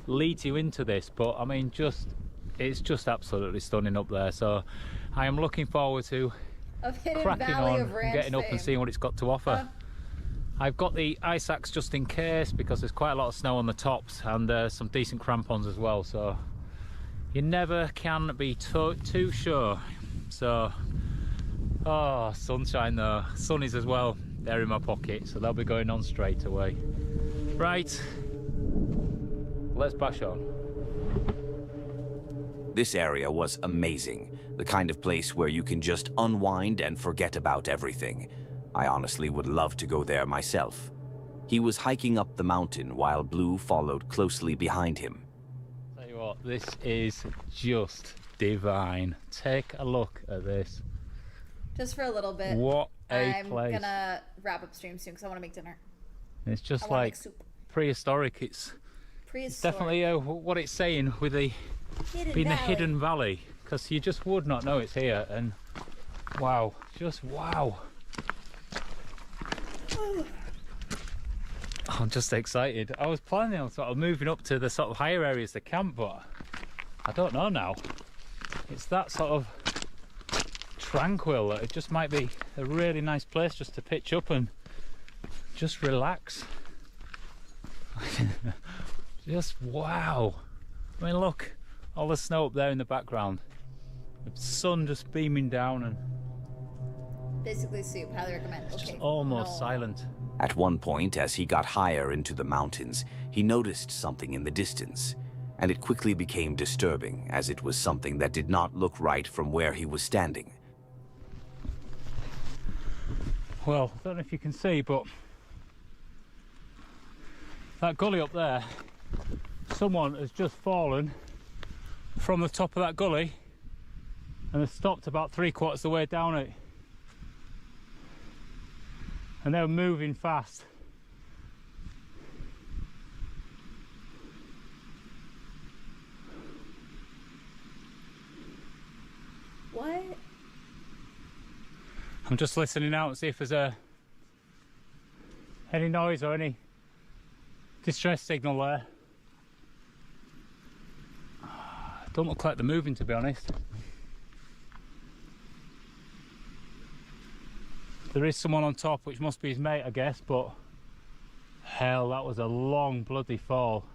leads you into this, but I mean, it's just absolutely stunning up there. So I am looking forward to cracking on and getting up and seeing what it's got to offer. I've got the ice axe just in case, because there's quite a lot of snow on the tops, and some decent crampons as well, so you never can be too sure. So, oh, sunshine though, sunnies as well, they're in my pocket, so they'll be going on straight away. Right, let's bash on. This area was amazing, the kind of place where you can just unwind and forget about everything. I honestly would love to go there myself. He was hiking up the mountain while Blue followed closely behind him. Tell you what, this is just divine. Take a look at this. Just for a little bit. What a place. I'm gonna wrap up stream soon because I want to make dinner. It's just like prehistoric. It's definitely what it's saying with the being the hidden valley, because you just would not know it's here. And wow, just wow. I'm just excited. I was planning on sort of moving up to the sort of higher areas to camp, but I don't know now. It's that sort of tranquil that it just might be a really nice place just to pitch up and just relax. Just wow. I mean, look, all the snow up there in the background. The sun just beaming down, and basically soup. Highly recommend. It's just almost silent. At one point, as he got higher into the mountains, he noticed something in the distance, and it quickly became disturbing, as it was something that did not look right from where he was standing. Well, I don't know if you can see, but that gully up there, someone has just fallen from the top of that gully and has stopped about 3/4 of the way down it. And they're moving fast. What? I'm just listening out and see if there's any noise or any distress signal there. Don't look like they're moving, to be honest. There is someone on top, which must be his mate, I guess, but hell, that was a long bloody fall.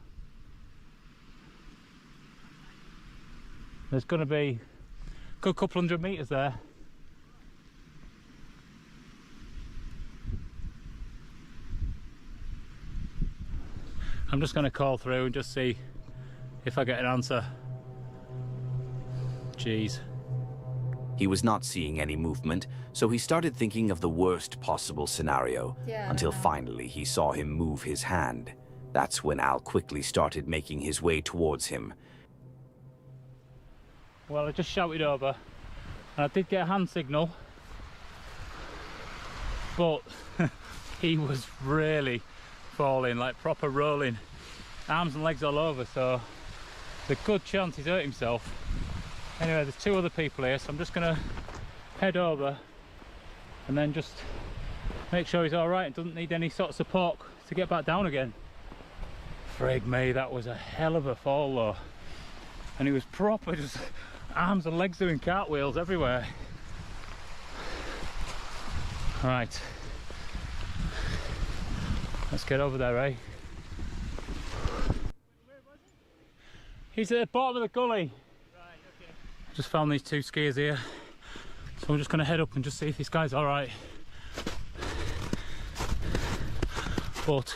There's going to be a good couple 100 metres there. I'm just going to call through and just see if I get an answer. Jeez. He was not seeing any movement, so he started thinking of the worst possible scenario, until finally he saw him move his hand. That's when Al quickly started making his way towards him. Well, I just shouted over, and I did get a hand signal, but he was really falling, like proper rolling, arms and legs all over, so there's a good chance he's hurt himself. Anyway, there's 2 other people here, so I'm just going to head over and then just make sure he's alright and doesn't need any sort of support to get back down again. Frig me, that was a hell of a fall though. And he was proper, just arms and legs doing cartwheels everywhere. Right, let's get over there, eh? He's at the bottom of the gully. Just found these 2 skiers here, so I'm just going to head up and just see if this guy's all right. But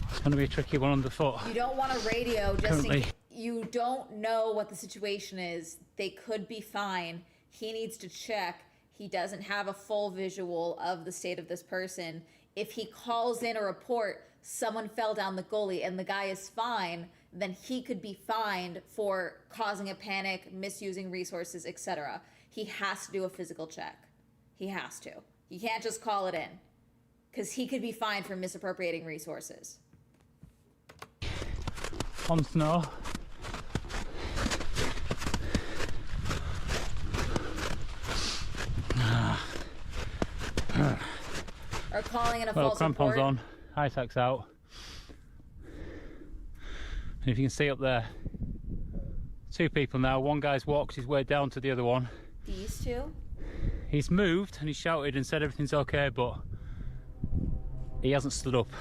it's going to be a tricky one underfoot. You don't want a radio just in case. You don't know what the situation is. They could be fine. He needs to check. He doesn't have a full visual of the state of this person. If he calls in a report, someone fell down the gully and the guy is fine, then he could be fined for causing a panic, misusing resources, etc. He has to do a physical check. He has to. You can't just call it in, because he could be fined for misappropriating resources. on snow. Or calling in a Well, false crampons report. on, ice axe out. And if you can see up there, 2 people now. One guy's walked his way down to the other one. These two? He's moved and he shouted and said everything's okay, but he hasn't stood up.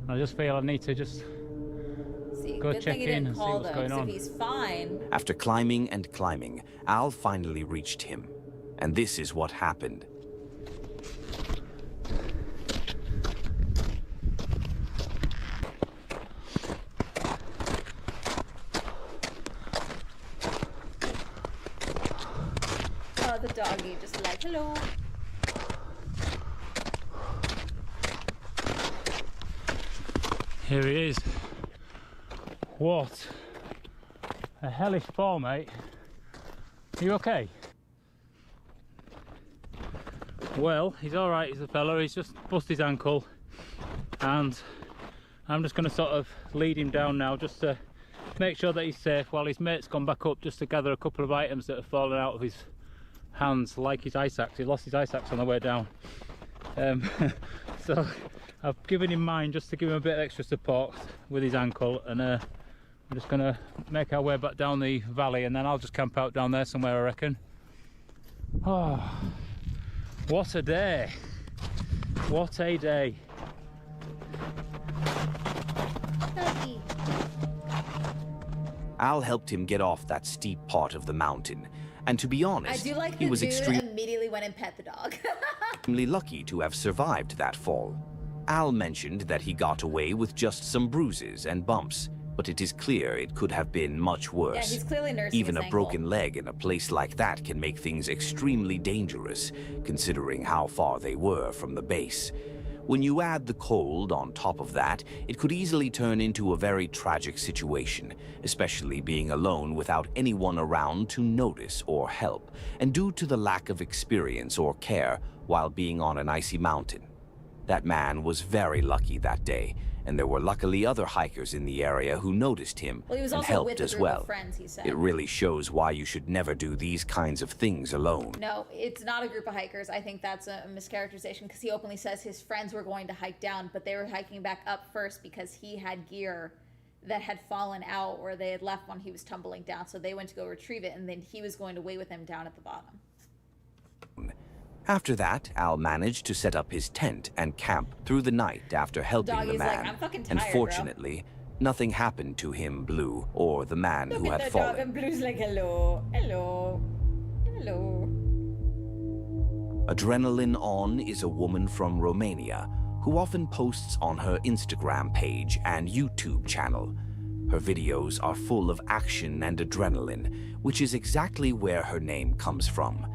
And I just feel I need to just See, go good check thing he in didn't and see call what's though, going 'cause on. if he's fine. After climbing and climbing, Al finally reached him. And this is what happened. Oh, the doggy just like, hello. Here he is. What a hellish fall, mate. Are you okay? Well, he's alright, he's a fella. He's just busted his ankle. And I'm just going to sort of lead him down now just to make sure that he's safe while his mate's gone back up just to gather a couple of items that have fallen out of his hands, like his ice axe. He lost his ice axe on the way down. So I've given him mine just to give him a bit of extra support with his ankle, and we're just going to make our way back down the valley, and then I'll just camp out down there somewhere, I reckon. Oh, what a day. What a day. Doggy. Al helped him get off that steep part of the mountain. And to be I honest, do like he the was dude extremely immediately went and pet the dog. lucky to have survived that fall. Al mentioned that he got away with just some bruises and bumps, but it is clear it could have been much worse. Yeah, he's clearly nursing Even his a ankle. broken leg in a place like that can make things extremely dangerous, considering how far they were from the base. When you add the cold on top of that, it could easily turn into a very tragic situation, especially being alone without anyone around to notice or help, and due to the lack of experience or care while being on an icy mountain. That man was very lucky that day, and there were luckily other hikers in the area who noticed him Well, he was and also helped with a as group well. of friends, he said. It really shows why you should never do these kinds of things alone. No, it's not a group of hikers. I think that's a mischaracterization because he openly says his friends were going to hike down, but they were hiking back up first because he had gear that had fallen out or they had left when he was tumbling down. So they went to go retrieve it, and then he was going to wait with him down at the bottom. After that, Al managed to set up his tent and camp through the night after helping the Doggy's like, man. "I'm fucking And tired, bro." fortunately, nothing happened to him, Blue, or the man who had the dog, fallen. and Blue's like, hello, hello, hello. Adrenaline On is a woman from Romania who often posts on her Instagram page and YouTube channel. Her videos are full of action and adrenaline, which is exactly where her name comes from.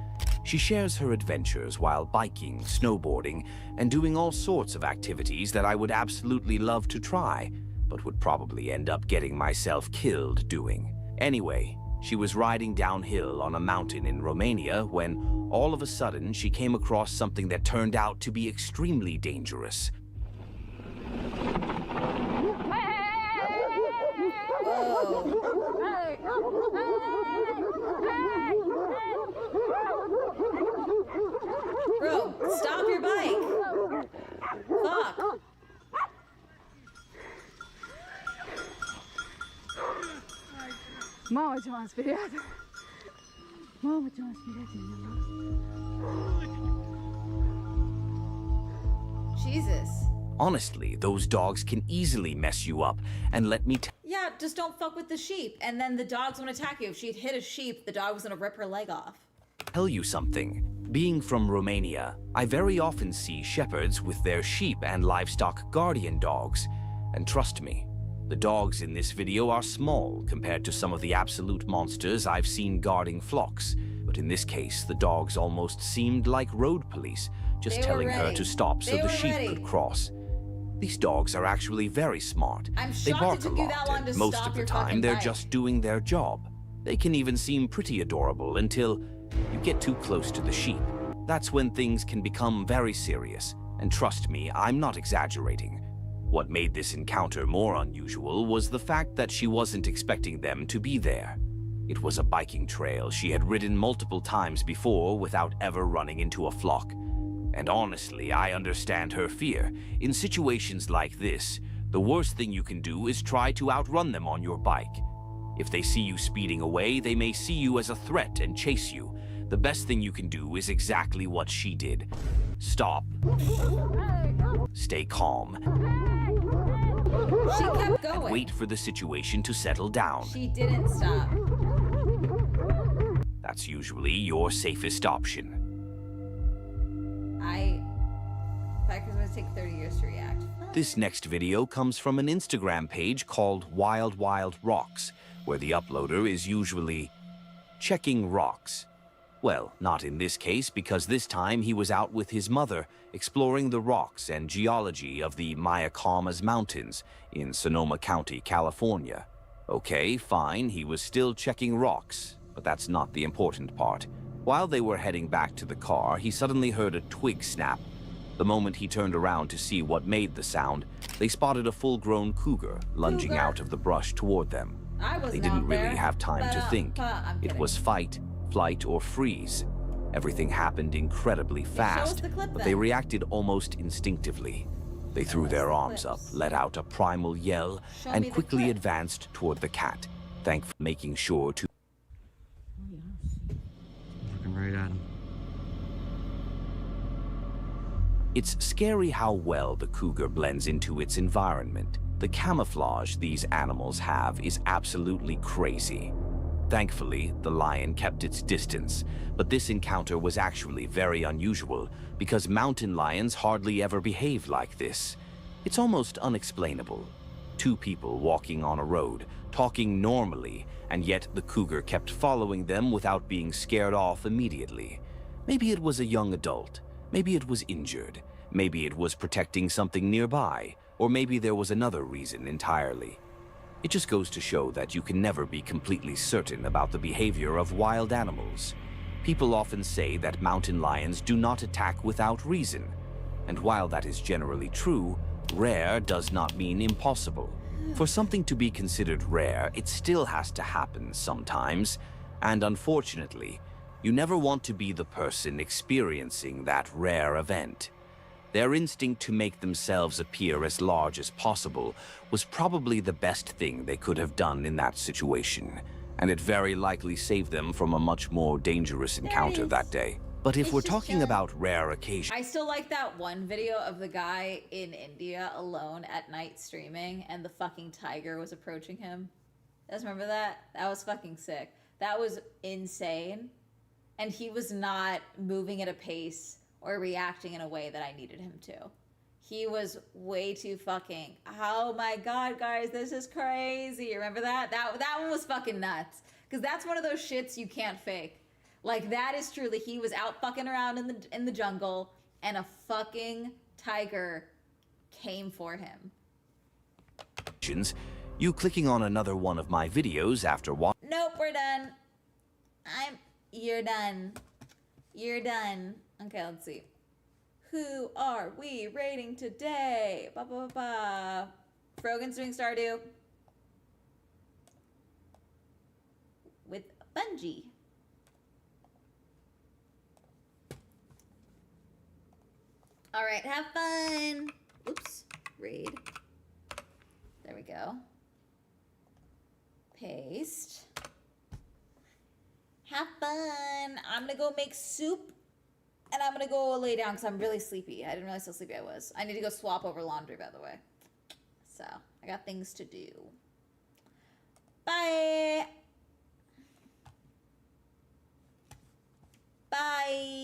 She shares her adventures while biking, snowboarding, and doing all sorts of activities that I would absolutely love to try, but would probably end up getting myself killed doing. Anyway, she was riding downhill on a mountain in Romania when, all of a sudden, she came across something that turned out to be extremely dangerous. Bro, stop your bike. Fuck. Mama ci ha spiegato. Mama ci ha spiegato. Jesus. Honestly, those dogs can easily mess you up, and let me Yeah, just don't fuck with the sheep. And then the dogs won't attack you. If she'd hit a sheep, the dog was gonna rip her leg off. tell you something. Being from Romania, I very often see shepherds with their sheep and livestock guardian dogs. And trust me, the dogs in this video are small compared to some of the absolute monsters I've seen guarding flocks. But in this case, the dogs almost seemed like road police, just They were telling her ready. to stop so They the were sheep ready. could cross. These dogs are actually very smart. I'm They shocked it bark a took you lot, that long and to most stop of the your time fucking they're bike. just doing their job. They can even seem pretty adorable until you get too close to the sheep. That's when things can become very serious. And trust me, I'm not exaggerating. What made this encounter more unusual was the fact that she wasn't expecting them to be there. It was a biking trail she had ridden multiple times before without ever running into a flock. And honestly, I understand her fear. In situations like this, the worst thing you can do is try to outrun them on your bike. If they see you speeding away, they may see you as a threat and chase you. The best thing you can do is exactly what she did. Stop. Stay calm. She kept going. And wait for the situation to settle down. She didn't stop. That's usually your safest option. Bikers always take 30 years to react. This next video comes from an Instagram page called Wild Wild Rocks, where the uploader is usually checking rocks. Well, not in this case, because this time he was out with his mother, exploring the rocks and geology of the Mayacamas Mountains in Sonoma County, California. Okay, fine, he was still checking rocks, but that's not the important part. While they were heading back to the car, he suddenly heard a twig snap. The moment he turned around to see what made the sound, they spotted a full-grown cougar lunging out of the brush toward them. They didn't really have time to think. It was fight, flight, or freeze. Everything happened incredibly fast, but they reacted almost instinctively. They threw their arms up, let out a primal yell, and quickly advanced toward the cat, thankfully making sure to... Looking right at him. It's scary how well the cougar blends into its environment. The camouflage these animals have is absolutely crazy. Thankfully, the lion kept its distance, but this encounter was actually very unusual because mountain lions hardly ever behave like this. It's almost unexplainable. Two people walking on a road, talking normally, and yet the cougar kept following them without being scared off immediately. Maybe it was a young adult. Maybe it was injured. Maybe it was protecting something nearby. Or maybe there was another reason entirely. It just goes to show that you can never be completely certain about the behavior of wild animals. People often say that mountain lions do not attack without reason. And while that is generally true, rare does not mean impossible. For something to be considered rare, it still has to happen sometimes. And unfortunately, you never want to be the person experiencing that rare event. Their instinct to make themselves appear as large as possible was probably the best thing they could have done in that situation, and it very likely saved them from a much more dangerous encounter that day. But if we're talking about rare occasions... I still like that one video of the guy in India alone at night streaming and the fucking tiger was approaching him. You guys remember that? That was fucking sick. That was insane. And he was not moving at a pace or reacting in a way that I needed him to. He was way too fucking, oh my God, guys, this is crazy. Remember that? That one was fucking nuts. Because that's one of those shits you can't fake. Like, that is truly, he was out fucking around in the jungle and a fucking tiger came for him. You clicking on another one of my videos after watching... Nope, we're done. You're done. You're done. Okay, let's see. Who are we rating today? Ba ba ba. Frogan's doing Stardew. With Bungie. Alright, have fun. Oops. Raid. There we go. Paste. Have fun. I'm gonna go make soup. And I'm gonna go lay down because I'm really sleepy. I didn't realize how sleepy I was. I need to go swap over laundry, by the way. So, I got things to do. Bye. Bye.